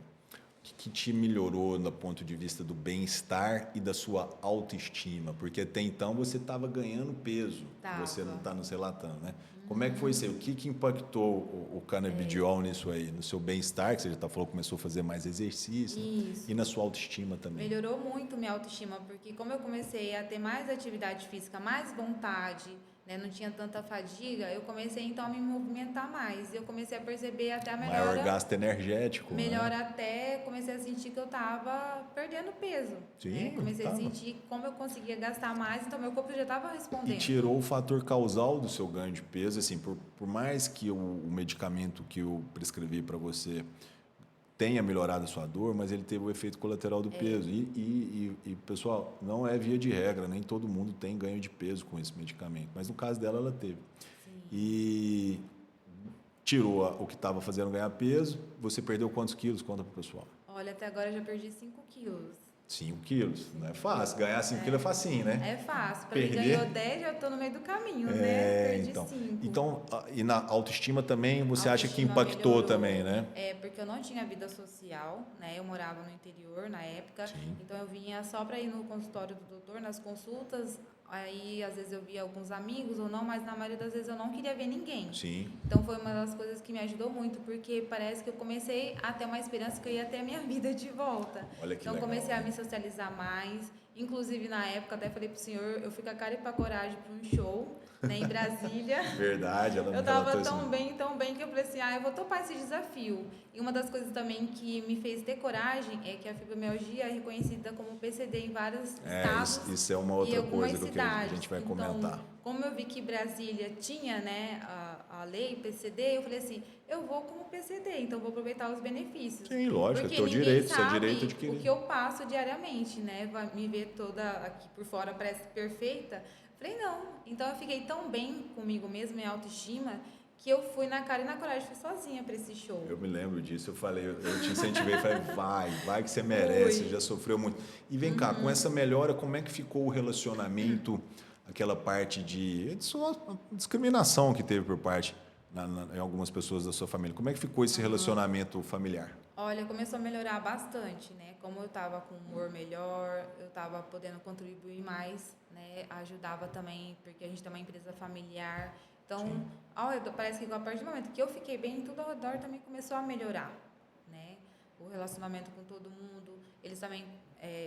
o que te melhorou do ponto de vista do bem-estar e da sua autoestima? Porque até então você estava ganhando peso, você não está nos relatando, né? Como é que foi isso aí? O que impactou o canabidiol nisso aí? No seu bem-estar, que você já falou, começou a fazer mais exercício, Isso. e na sua autoestima também? Melhorou muito minha autoestima, porque como eu comecei a ter mais atividade física, mais vontade, né, não tinha tanta fadiga, eu comecei então a me movimentar mais. Eu comecei a perceber até a melhora. Maior gasto energético, melhor né? até, comecei a sentir que eu estava perdendo peso. Sim, né? Comecei tava. a sentir como eu conseguia gastar mais, então meu corpo já estava respondendo. E tirou o fator causal do seu ganho de peso, assim, por mais que o medicamento que eu prescrevi para você tenha melhorado a sua dor, mas ele teve o efeito colateral do peso. E, pessoal, não é via de regra, nem todo mundo tem ganho de peso com esse medicamento, mas no caso dela, ela teve. Sim. E tirou o que estava fazendo ganhar peso, você perdeu quantos quilos? Conta para o pessoal. Olha, até agora eu já perdi 5 quilos. 5 quilos, não é fácil. Ganhar 5 quilos é facinho, né? É fácil. Para quem ganhou 10, já estou no meio do caminho, né? Perdi 5. Então, e na autoestima também, você acha que Autoestima impactou melhorou. também, né? Porque eu não tinha vida social, né? Eu morava no interior na época. Sim. Então, eu vinha só para ir no consultório do doutor, nas consultas. Aí, às vezes, eu via alguns amigos ou não, mas na maioria das vezes eu não queria ver ninguém. Sim. Então, foi uma das coisas que me ajudou muito, porque parece que eu comecei a ter uma esperança que eu ia ter a minha vida de volta. Olha que então, legal, comecei a né? me socializar mais. Inclusive, na época, até falei pro senhor, eu fui com a cara e com a coragem para um show, né, em Brasília. Verdade, ela me Eu tava relatou isso. tão bem, que eu falei assim, eu vou topar esse desafio. E uma das coisas também que me fez ter coragem é que a fibromialgia é reconhecida como PCD em vários estados. Isso é uma outra coisa que a gente vai comentar. Então, como eu vi que Brasília tinha, né, a lei PCD, eu falei assim, eu vou como PCD, então vou aproveitar os benefícios. Sim, lógico, porque é teu ninguém direito, sabe seu direito adquirido. o que eu passo diariamente, né? Vai me ver toda aqui por fora, parece perfeita. Falei, não. Então, eu fiquei tão bem comigo mesma, minha autoestima, que eu fui na cara e na coragem, fui sozinha para esse show. Eu me lembro disso, eu falei, eu te incentivei, falei, vai que você merece, já sofreu muito. E vem cá, com essa melhora, como é que ficou o relacionamento, aquela parte de discriminação que teve por parte em algumas pessoas da sua família? Como é que ficou esse relacionamento familiar? Olha, começou a melhorar bastante, né? Como eu estava com humor melhor, eu estava podendo contribuir mais, né? Ajudava também, porque a gente tem uma empresa familiar. Então, parece que a partir do momento que eu fiquei bem, tudo ao redor também começou a melhorar, né? O relacionamento com todo mundo, eles também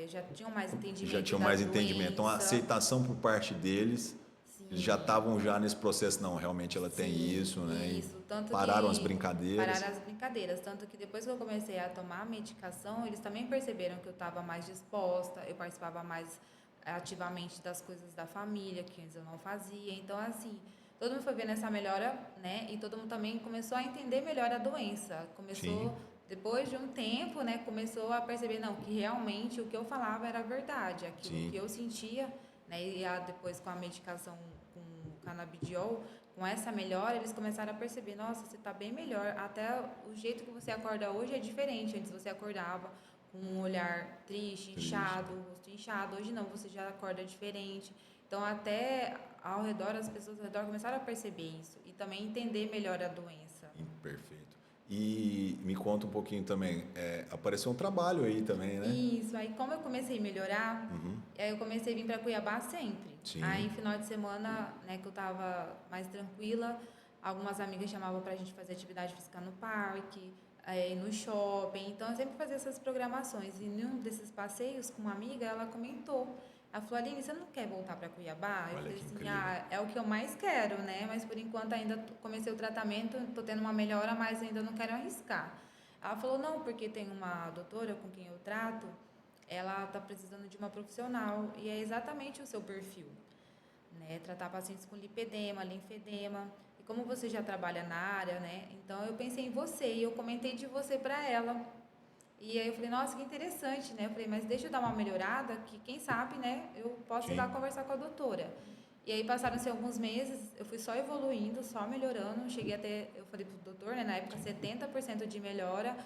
já tinham mais entendimento. Já tinham mais entendimento. Então, a aceitação por parte deles, Sim. Eles já estavam já nesse processo, não, realmente ela tem isso, né? Isso, tanto pararam que as brincadeiras. Pararam as brincadeiras, tanto que depois que eu comecei a tomar a medicação, eles também perceberam que eu estava mais disposta, eu participava mais ativamente das coisas da família, que antes eu não fazia. Então, assim, todo mundo foi vendo essa melhora, né? E todo mundo também começou a entender melhor a doença. Começou, depois de um tempo, né? Começou a perceber, não, que realmente o que eu falava era verdade, aquilo que eu sentia, né? E depois com a medicação com o canabidiol, com essa melhora, eles começaram a perceber, nossa, você está bem melhor, até o jeito que você acorda hoje é diferente. Antes você acordava com um olhar triste, inchado, o rosto inchado, hoje não, você já acorda diferente. Então, até ao redor, as pessoas ao redor começaram a perceber isso e também entender melhor a doença. Perfeito. E me conta um pouquinho também, apareceu um trabalho aí também, né? Isso, aí como eu comecei a melhorar, aí eu comecei a vir para Cuiabá sempre. Sim. Aí, final de semana, né, que eu tava mais tranquila, algumas amigas chamavam pra gente fazer atividade física no parque, no shopping, então eu sempre fazia essas programações. E num desses passeios com uma amiga, ela comentou, ela falou, Aline, você não quer voltar para Cuiabá? Olha, eu falei que assim, incrível. é o que eu mais quero, né? Mas por enquanto ainda comecei o tratamento, tô tendo uma melhora, mas ainda não quero arriscar. Ela falou, não, porque tem uma doutora com quem eu trato, ela tá precisando de uma profissional e é exatamente o seu perfil, né? Tratar pacientes com lipedema, linfedema. E como você já trabalha na área, né? Então eu pensei em você e eu comentei de você para ela. E aí eu falei, nossa, que interessante, né? Eu falei, mas deixa eu dar uma melhorada, que quem sabe, né, eu posso ir lá conversar com a doutora. E aí passaram-se alguns meses, eu fui só evoluindo, só melhorando. Cheguei até, eu falei pro doutor, né, na época 70% de melhora.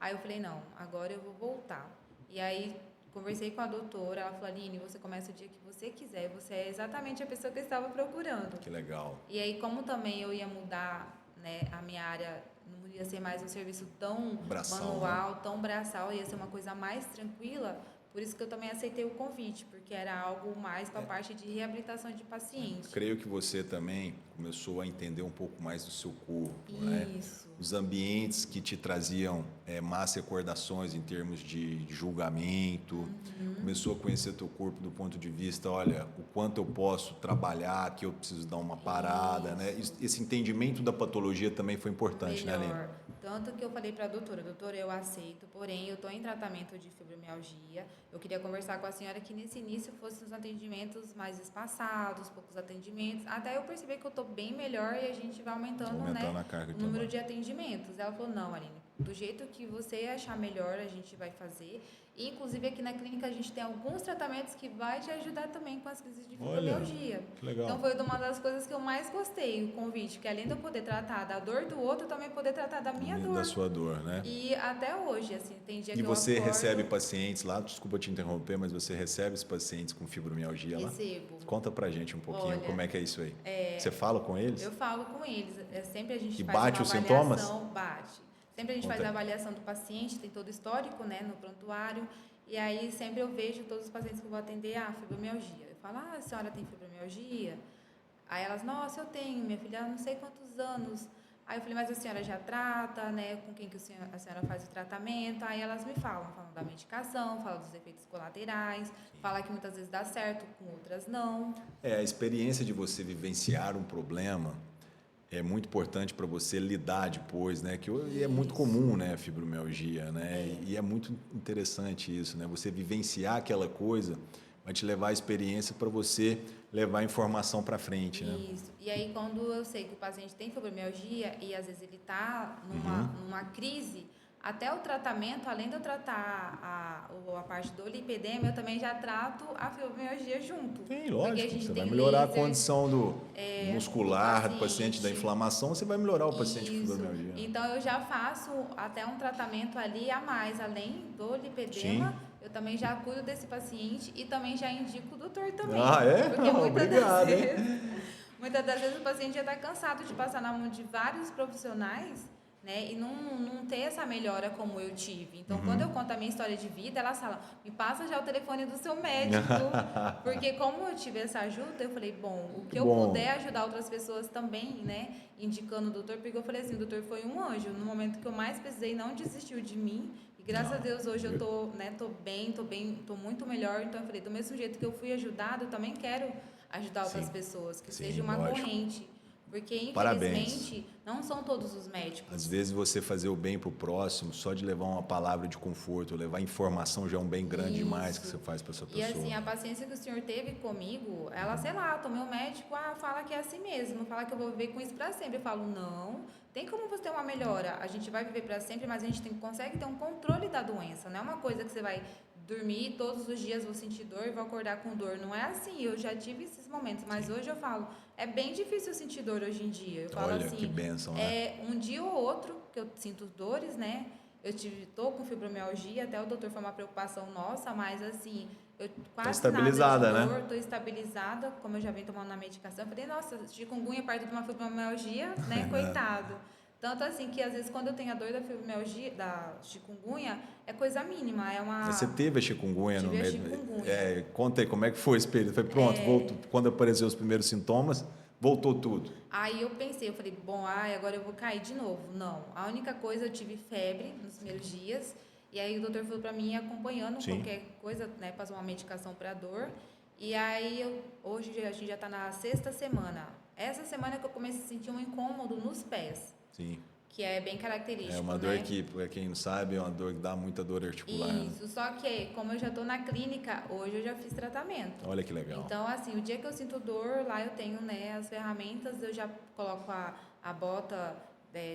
Aí eu falei, não, agora eu vou voltar. E aí conversei com a doutora, ela falou, Aline, você começa o dia que você quiser, você é exatamente a pessoa que eu estava procurando. Que legal. E aí, como também eu ia mudar, né, a minha área, não ia ser mais um serviço tão braçal, manual, né? tão braçal, ia ser uma coisa mais tranquila, por isso que eu também aceitei o convite, porque era algo mais para a parte de reabilitação de paciente. Creio que você também começou a entender um pouco mais do seu corpo, né? Isso. Os ambientes que te traziam más recordações em termos de julgamento, começou a conhecer teu corpo do ponto de vista, olha, o quanto eu posso trabalhar, que eu preciso dar uma parada, né? Esse entendimento da patologia também foi importante, né, Aline? Tanto que eu falei para a doutora, eu aceito, porém eu estou em tratamento de fibromialgia, eu queria conversar com a senhora que nesse início fossem os atendimentos mais espaçados, poucos atendimentos, até eu perceber que eu estou bem melhor e a gente vai aumentando, né, a carga o número de atendimentos. Ela falou, não, Aline, do jeito que você achar melhor, a gente vai fazer. E, inclusive, aqui na clínica a gente tem alguns tratamentos que vai te ajudar também com as crises de fibromialgia. Que legal. Então, foi uma das coisas que eu mais gostei, o convite, que além de eu poder tratar da dor do outro, eu também poder tratar da minha dor. Da sua dor, né? E até hoje, assim, tem dia que E eu você acordo, recebe pacientes lá, desculpa te interromper, mas você recebe os pacientes com fibromialgia lá? Recebo. Conta pra gente um pouquinho. Olha, como é que é isso aí. Você fala com eles? Eu falo com eles. Sempre a gente E faz bate uma os avaliação, sintomas? bate. Sempre a gente faz a avaliação do paciente, tem todo o histórico, né, no prontuário. E aí sempre eu vejo todos os pacientes que eu vou atender, fibromialgia. Eu falo, a senhora tem fibromialgia? Aí elas, nossa, eu tenho, minha filha, não sei quantos anos. Aí eu falei, mas a senhora já trata, né? Com quem que a senhora faz o tratamento? Aí elas me falam da medicação, falam dos efeitos colaterais, falam que muitas vezes dá certo, com outras não. A experiência de você vivenciar um problema é muito importante para você lidar depois, né? Que é muito comum, né, a fibromialgia, né? E é muito interessante isso, né? Você vivenciar aquela coisa vai te levar a experiência para você levar a informação para frente, né? Isso. E aí, quando eu sei que o paciente tem fibromialgia e às vezes ele está numa crise, até o tratamento, além de eu tratar a parte do lipedema, eu também já trato a fibromialgia junto. Sim, lógico. A gente você tem vai melhorar laser, a condição muscular do paciente, da inflamação, você vai melhorar o paciente com fibromialgia. Então, eu já faço até um tratamento ali a mais, além do lipedema. Sim. Eu também já cuido desse paciente e também já indico o doutor também. Ah, é? Porque Obrigado, muitas das vezes o paciente já está cansado de passar na mão de vários profissionais, né, e não ter essa melhora como eu tive. Então, quando eu conto a minha história de vida, elas falam, me passa já o telefone do seu médico. Porque como eu tive essa ajuda, eu falei, bom, o que eu puder ajudar outras pessoas também, né, indicando o doutor, porque eu falei assim, o doutor foi um anjo. No momento que eu mais precisei, não desistiu de mim. E graças a Deus, hoje eu tô bem, tô muito melhor. Então, eu falei, do mesmo jeito que eu fui ajudada, eu também quero ajudar outras pessoas, que seja uma corrente. Porque, infelizmente, não são todos os médicos. Às vezes, você fazer o bem para o próximo, só de levar uma palavra de conforto, levar informação já é um bem grande demais que você faz para essa pessoa. E assim, a paciência que o senhor teve comigo, ela, sei lá, tomei um médico, fala que é assim mesmo, fala que eu vou viver com isso para sempre. Eu falo, não, tem como você ter uma melhora. A gente vai viver para sempre, mas a gente consegue ter um controle da doença. Não é uma coisa que você vai dormir todos os dias, vou sentir dor e vou acordar com dor. Não é assim, eu já tive esses momentos, mas hoje eu falo, é bem difícil eu sentir dor hoje em dia. Eu falo assim, que bênção, né? Um dia ou outro que eu sinto dores, né? Eu tô com fibromialgia, até o doutor foi uma preocupação nossa, mas assim, eu quase estabilizada, nada de dor, né? Tô estabilizada, como eu já venho tomando na medicação. Eu falei, nossa, chikungunya perto de uma fibromialgia, né? Coitado. Tanto assim que às vezes quando eu tenho a dor da fibromialgia, da chikungunya, é coisa mínima, é uma... Você teve a chikungunya no meio? Chikungunya. Conta aí, como é que foi esse período? Foi pronto, voltou. Quando apareceu os primeiros sintomas, voltou tudo. Aí eu pensei, eu falei, bom, agora eu vou cair de novo. Não, a única coisa, eu tive febre nos primeiros dias, e aí o doutor falou pra mim, acompanhando qualquer coisa, né, passou uma medicação pra dor, e aí hoje a gente já tá na 6ª semana. Essa semana que eu comecei a sentir um incômodo nos pés. Sim. Que é bem característico, É uma dor que, para quem não sabe, é uma dor que dá muita dor articular. Isso, só que como eu já estou na clínica, hoje eu já fiz tratamento. Olha que legal. Então, assim, o dia que eu sinto dor, lá eu tenho, né, as ferramentas, eu já coloco a bota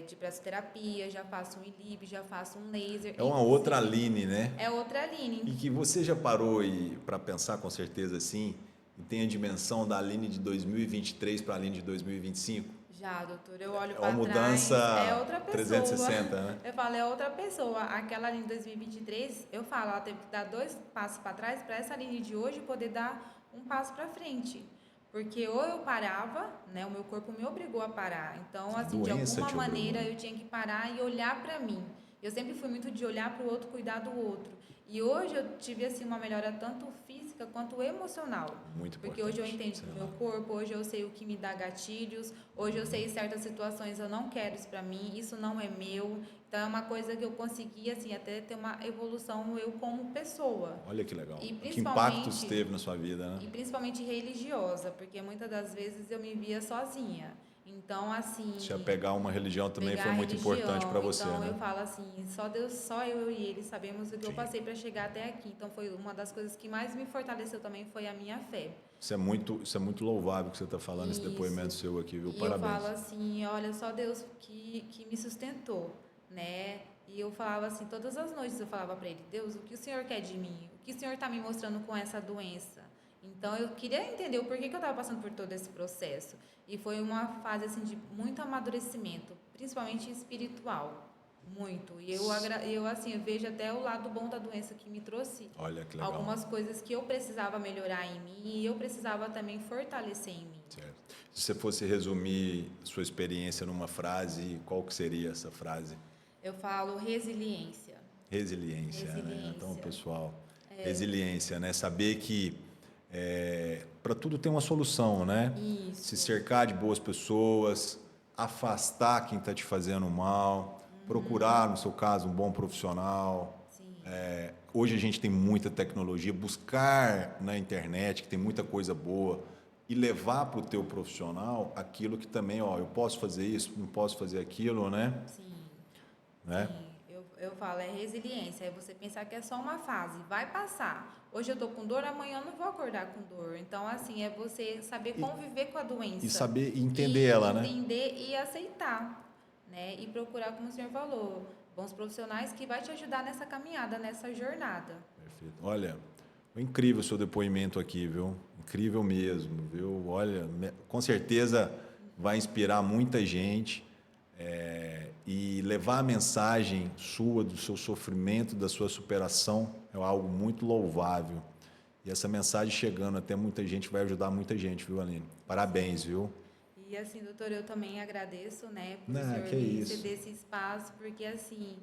de pressoterapia, já faço um ILIB, já faço um laser. É uma outra Aline, né? É outra Aline. E que você já parou para pensar com certeza assim, e tem a dimensão da Aline de 2023 para a Aline de 2025? Já, doutor, eu olho É para uma trás, mudança é outra pessoa. 360, né? Eu falo, é outra pessoa. Aquela Aline de 2023, eu falo, ela teve que dar 2 passos para trás para essa Aline de hoje poder dar um passo para frente. Porque ou eu parava, né, o meu corpo me obrigou a parar. Então, assim, de alguma maneira eu tinha que parar e olhar para mim. Eu sempre fui muito de olhar para o outro, cuidar do outro. E hoje eu tive assim uma melhora tanto física quanto emocional. Muito importante. Porque hoje eu entendo o meu corpo, hoje eu sei o que me dá gatilhos, hoje eu sei certas situações eu não quero isso para mim, isso não é meu. Então é uma coisa que eu consegui assim até ter uma evolução eu como pessoa. Olha que legal. E que impactos teve na sua vida, né? E principalmente religiosa, porque muitas das vezes eu me via sozinha. Então, assim... Se apegar uma religião também foi muito importante para você, então, né? eu falo assim, só Deus, só eu e Ele sabemos o que eu passei para chegar até aqui. Então, foi uma das coisas que mais me fortaleceu também foi a minha fé. Isso é muito louvável que você está falando, esse depoimento seu aqui, viu? Parabéns. E eu falo assim, olha, só Deus que me sustentou, né? E eu falava assim, todas as noites eu falava para Ele, Deus, o que o Senhor quer de mim? O que o Senhor está me mostrando com essa doença? Então, eu queria entender o porquê que eu estava passando por todo esse processo. E foi uma fase, assim, de muito amadurecimento, principalmente espiritual. Muito. E eu assim, eu vejo até o lado bom da doença que me trouxe. Olha que legal. Algumas coisas que eu precisava melhorar em mim e eu precisava também fortalecer em mim. Certo. Se você fosse resumir sua experiência numa frase, qual que seria essa frase? Eu falo resiliência. Resiliência. Né? Então, pessoal, resiliência, né? Saber que para tudo tem uma solução, né? Isso. Se cercar de boas pessoas, afastar quem está te fazendo mal, procurar, no seu caso, um bom profissional. Sim. Hoje a gente tem muita tecnologia, buscar na internet, que tem muita coisa boa, e levar para o teu profissional aquilo que também, ó, eu posso fazer isso, não posso fazer aquilo, né? Sim. Né? Sim. Eu falo, é resiliência, é você pensar que é só uma fase, vai passar. Hoje eu tô com dor, amanhã eu não vou acordar com dor. Então, assim, é você saber conviver com a doença. E saber entender ela, né? Entender e aceitar, né? E procurar, como o senhor falou, bons profissionais que vai te ajudar nessa caminhada, nessa jornada. Perfeito. Olha, foi incrível o seu depoimento aqui, viu? Incrível mesmo, viu? Olha, com certeza vai inspirar muita gente. E levar a mensagem sua, do seu sofrimento, da sua superação, é algo muito louvável. E essa mensagem chegando até muita gente vai ajudar muita gente, viu, Aline? Parabéns, viu? E assim, doutor, eu também agradeço, né, por Não, senhor que me isso. ceder esse espaço, porque assim,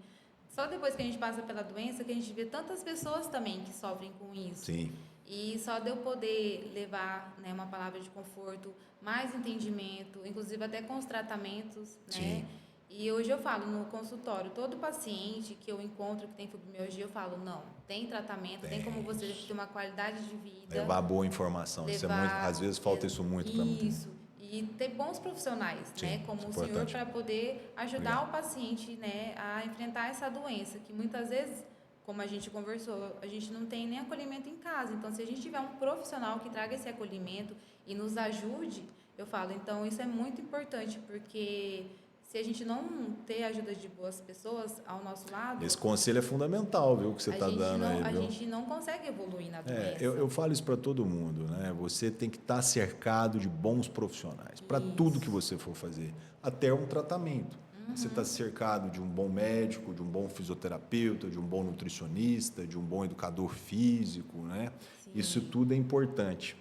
só depois que a gente passa pela doença que a gente vê tantas pessoas também que sofrem com isso. Sim. E só de eu poder levar, né, uma palavra de conforto, mais entendimento, inclusive até com os tratamentos, né? Sim. E hoje eu falo no consultório, todo paciente que eu encontro que tem fibromialgia, eu falo, não, tem tratamento, tem como você ter uma qualidade de vida. Levar boa informação, isso é muito, às vezes falta isso muito para muita gente. Isso, e ter bons profissionais, Sim, né, como o importante. senhor, para poder ajudar o paciente, né, a enfrentar essa doença, que muitas vezes, como a gente conversou, a gente não tem nem acolhimento em casa. Então, se a gente tiver um profissional que traga esse acolhimento e nos ajude, eu falo, então isso é muito importante, porque se a gente não ter a ajuda de boas pessoas ao nosso lado... Esse conselho é fundamental, viu, que você está dando aí, viu? A gente não consegue evoluir na doença. Eu falo isso para todo mundo, né? Você tem que estar cercado de bons profissionais para tudo que você for fazer, até um tratamento. Você está cercado de um bom médico, de um bom fisioterapeuta, de um bom nutricionista, de um bom educador físico, né? Sim. Isso tudo é importante.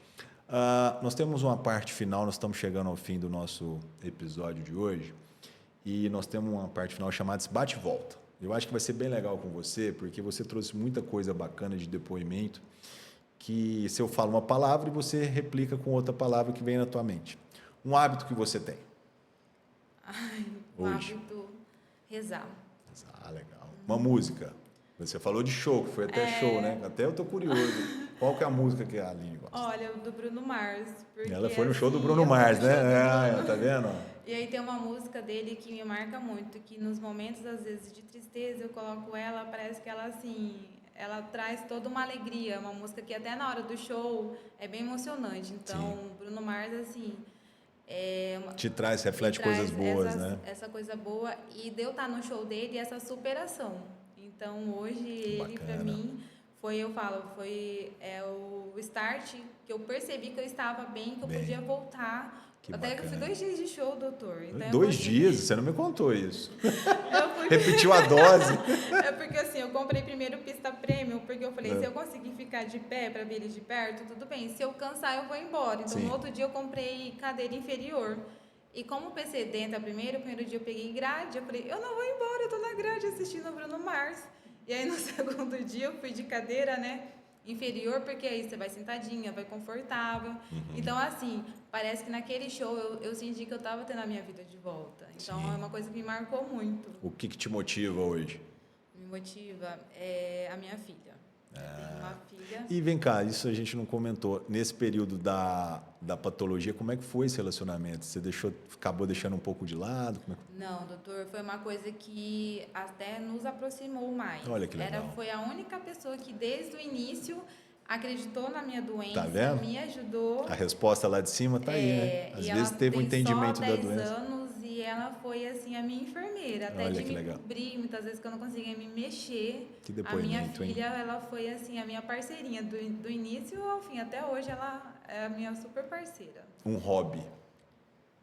Nós temos uma parte final, nós estamos chegando ao fim do nosso episódio de hoje, e nós temos uma parte final chamada Bate e Volta. Eu acho que vai ser bem legal com você, porque você trouxe muita coisa bacana de depoimento, que se eu falo uma palavra e você replica com outra palavra que vem na tua mente. Um hábito que você tem. O hábito, rezar. Legal. Uma música. Você falou de show, que foi até show, né? Até eu tô curioso. Qual que é a música que a Aline gosta? Olha, do Bruno Mars. Ela foi no show do Bruno Mars, né? Tá vendo? E aí tem uma música dele que me marca muito, que nos momentos, às vezes, de tristeza, eu coloco ela, parece que ela, assim, ela traz toda uma alegria. Uma música que até na hora do show é bem emocionante. Então, Bruno Mars, assim... reflete coisas boas, né? Essa coisa boa. E de eu estar no show dele, essa superação. Então, hoje, ele, para mim, o start que eu percebi que eu estava bem, que eu Bem. podia voltar. Que Até que eu fui 2 dias de show, doutor. Então, eu 2 consegui- dias? Você não me contou isso. Eu fui- Repetiu a dose. É porque assim, eu comprei primeiro pista premium, porque eu falei, É. se eu conseguir ficar de pé para ver ele de perto, tudo bem. Se eu cansar, eu vou embora. Então, Sim. no outro dia eu comprei cadeira inferior. E como o PC entra primeiro dia eu peguei grade, eu falei, eu não vou embora, eu tô na grade assistindo o Bruno Mars. E aí no segundo dia eu fui de cadeira, né, inferior, porque aí você vai sentadinha, vai confortável. Então, assim, parece que naquele show eu senti que eu tava tendo a minha vida de volta. Então, Sim. é uma coisa que me marcou muito. O que te motiva hoje? Me motiva é a minha filha. Eu tenho uma filha. E vem cá, isso a gente não comentou. Nesse período da patologia, como é que foi esse relacionamento? Você acabou deixando um pouco de lado? Como é que... Não, doutor, foi uma coisa que até nos aproximou mais. Olha que legal. Foi a única pessoa que desde o início acreditou na minha doença, Tá vendo? me ajudou. A resposta lá de cima tá aí, né? Às E vezes ela teve um tem entendimento só da 10 doença. anos e ela foi assim a minha enfermeira, até Olha de que me legal. cobrir, muitas vezes que eu não conseguia me mexer. Que A minha depoimento, hein? filha, ela foi assim a minha parceirinha do início ao fim, até hoje ela é a minha super parceira. Um hobby.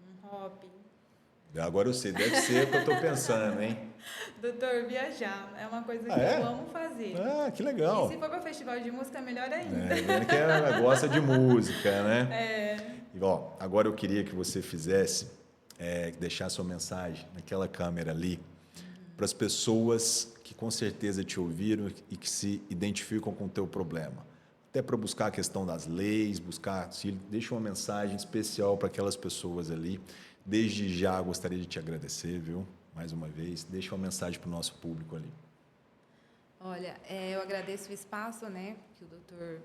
Um hobby. Agora eu sei, deve ser o que eu tô pensando, hein? Doutor, viajar é uma coisa que é? eu amo fazer. Ah, que legal. E se for para festival de música, melhor ainda. Vendo que ela gosta de música, né? É. E, ó, agora eu queria que você fizesse, deixasse uma mensagem naquela câmera ali, para as pessoas que com certeza te ouviram e que se identificam com o teu problema. Até para buscar a questão das leis, deixa uma mensagem especial para aquelas pessoas ali. Desde já gostaria de te agradecer, viu? Mais uma vez, deixa uma mensagem para o nosso público ali. Olha, eu agradeço o espaço, né, que o doutor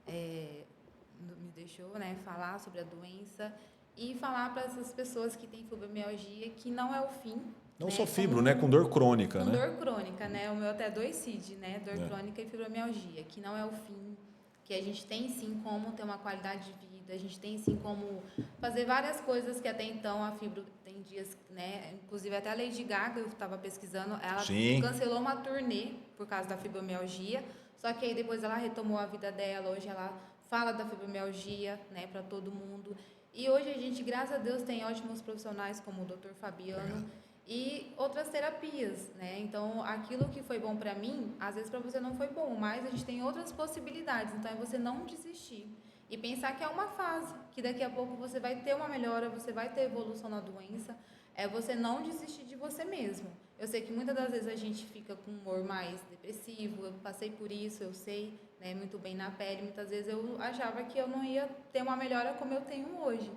me deixou, né, falar sobre a doença e falar para essas pessoas que têm fibromialgia que não é o fim. Não né, só fibro, né? Com dor crônica, com né? dor crônica, né? O meu até 2 CID, né? Dor crônica e fibromialgia, que não é o fim, que a gente tem sim como ter uma qualidade de vida, a gente tem sim como fazer várias coisas que até então a fibro tem dias, né? Inclusive até a Lady Gaga, eu estava pesquisando, ela Sim. cancelou uma turnê por causa da fibromialgia, só que aí depois ela retomou a vida dela, hoje ela fala da fibromialgia, né, para todo mundo. E hoje a gente, graças a Deus, tem ótimos profissionais como o Dr. Fabiano e outras terapias, né? Então, aquilo que foi bom para mim, às vezes para você não foi bom, mas a gente tem outras possibilidades. Então, é você não desistir e pensar que é uma fase, que daqui a pouco você vai ter uma melhora, você vai ter evolução na doença. É você não desistir de você mesmo. Eu sei que muitas das vezes a gente fica com um humor mais depressivo, eu passei por isso, eu sei, né, muito bem na pele. Muitas vezes eu achava que eu não ia ter uma melhora como eu tenho hoje.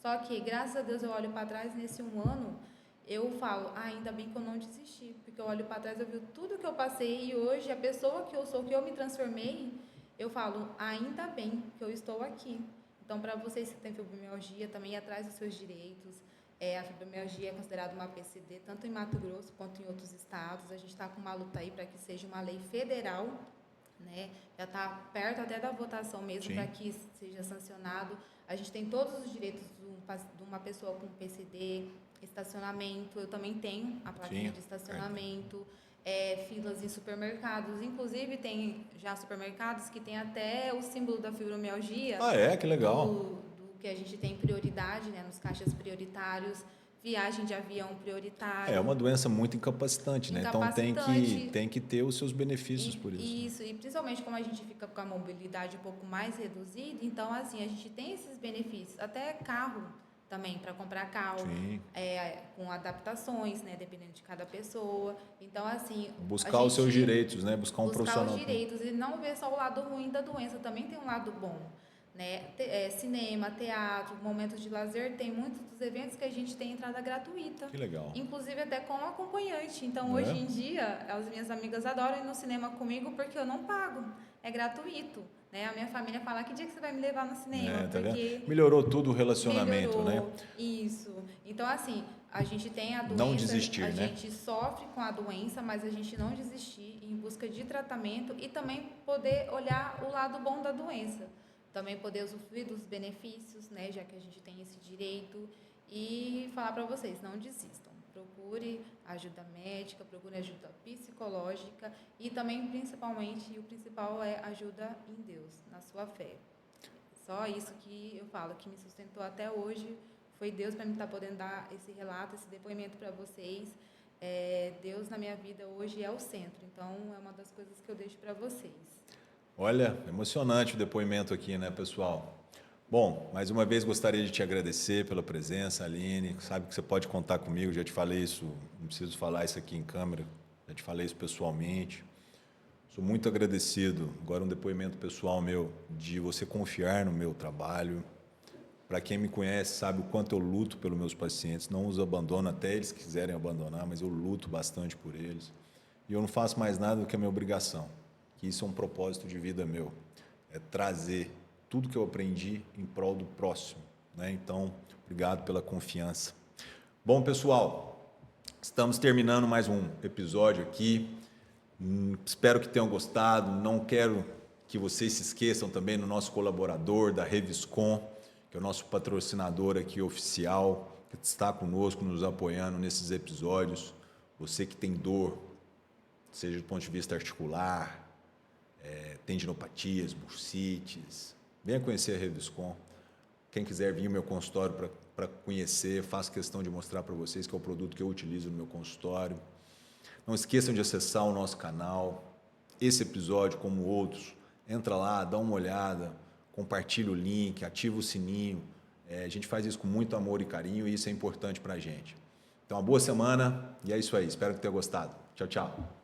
Só que, graças a Deus, eu olho para trás nesse 1 ano, eu falo, ainda bem que eu não desisti, porque eu olho para trás, eu vi tudo que eu passei e hoje a pessoa que eu sou, que eu me transformei, eu falo, ainda bem que eu estou aqui. Então, para vocês que têm fibromialgia, também ir atrás dos seus direitos. A fibromialgia é considerada uma PCD, tanto em Mato Grosso quanto em outros estados. A gente está com uma luta aí para que seja uma lei federal, né? Já está perto até da votação mesmo para que seja sancionado. A gente tem todos os direitos de uma pessoa com PCD, estacionamento. Eu também tenho a plaquinha de estacionamento. Filas em supermercados. Inclusive, tem já supermercados que tem até o símbolo da fibromialgia. Ah, que legal. Do que a gente tem prioridade, né, nos caixas prioritários, viagem de avião prioritário. É uma doença muito incapacitante, né? Então tem que ter os seus benefícios por isso. Isso, e principalmente como a gente fica com a mobilidade um pouco mais reduzida, então assim, a gente tem esses benefícios, até carro também, para comprar carro, com adaptações, né, dependendo de cada pessoa. Então, assim... Buscar os seus direitos, né? Buscar um profissional. Buscar os direitos e não ver só o lado ruim da doença, também tem um lado bom. Né? Cinema, teatro, momentos de lazer, tem muitos dos eventos que a gente tem entrada gratuita. Que legal. Inclusive até com acompanhante. Então, hoje em dia, as minhas amigas adoram ir no cinema comigo porque eu não pago. É gratuito. Né? A minha família fala, que dia que você vai me levar no cinema? Tá porque vendo? Melhorou tudo o relacionamento, né? Isso. Então, assim, a gente tem a doença, não desistir, né? gente sofre com a doença, mas a gente não desistir em busca de tratamento e também poder olhar o lado bom da doença. Também poder usufruir dos benefícios, né, já que a gente tem esse direito, e falar para vocês, não desistam. procure ajuda médica, procure ajuda psicológica e também, principalmente, e o principal é ajuda em Deus, na sua fé. Só isso que eu falo, que me sustentou até hoje, foi Deus para mim estar podendo dar esse relato, esse depoimento para vocês. Deus na minha vida hoje é o centro, então é uma das coisas que eu deixo para vocês. Olha, emocionante o depoimento aqui, né, pessoal? Bom, mais uma vez gostaria de te agradecer pela presença, Aline. Sabe que você pode contar comigo, já te falei isso, não preciso falar isso aqui em câmera, já te falei isso pessoalmente. Sou muito agradecido, agora um depoimento pessoal meu, de você confiar no meu trabalho. Para quem me conhece sabe o quanto eu luto pelos meus pacientes, não os abandono até eles quiserem abandonar, mas eu luto bastante por eles. E eu não faço mais nada do que a minha obrigação, que isso é um propósito de vida meu, é trazer tudo que eu aprendi em prol do próximo, né? Então, obrigado pela confiança. Bom, pessoal, estamos terminando mais um episódio aqui. Espero que tenham gostado. Não quero que vocês se esqueçam também do nosso colaborador, da Reviscom, que é o nosso patrocinador aqui oficial, que está conosco, nos apoiando nesses episódios. Você que tem dor, seja do ponto de vista articular, tendinopatias, bursites, venha conhecer a Reviscom. Quem quiser vir ao meu consultório para conhecer, faço questão de mostrar para vocês que é o produto que eu utilizo no meu consultório. Não esqueçam de acessar o nosso canal. Esse episódio, como outros, entra lá, dá uma olhada, compartilha o link, ativa o sininho. A gente faz isso com muito amor e carinho e isso é importante para a gente. Então, uma boa semana e é isso aí. Espero que tenha gostado. Tchau, tchau.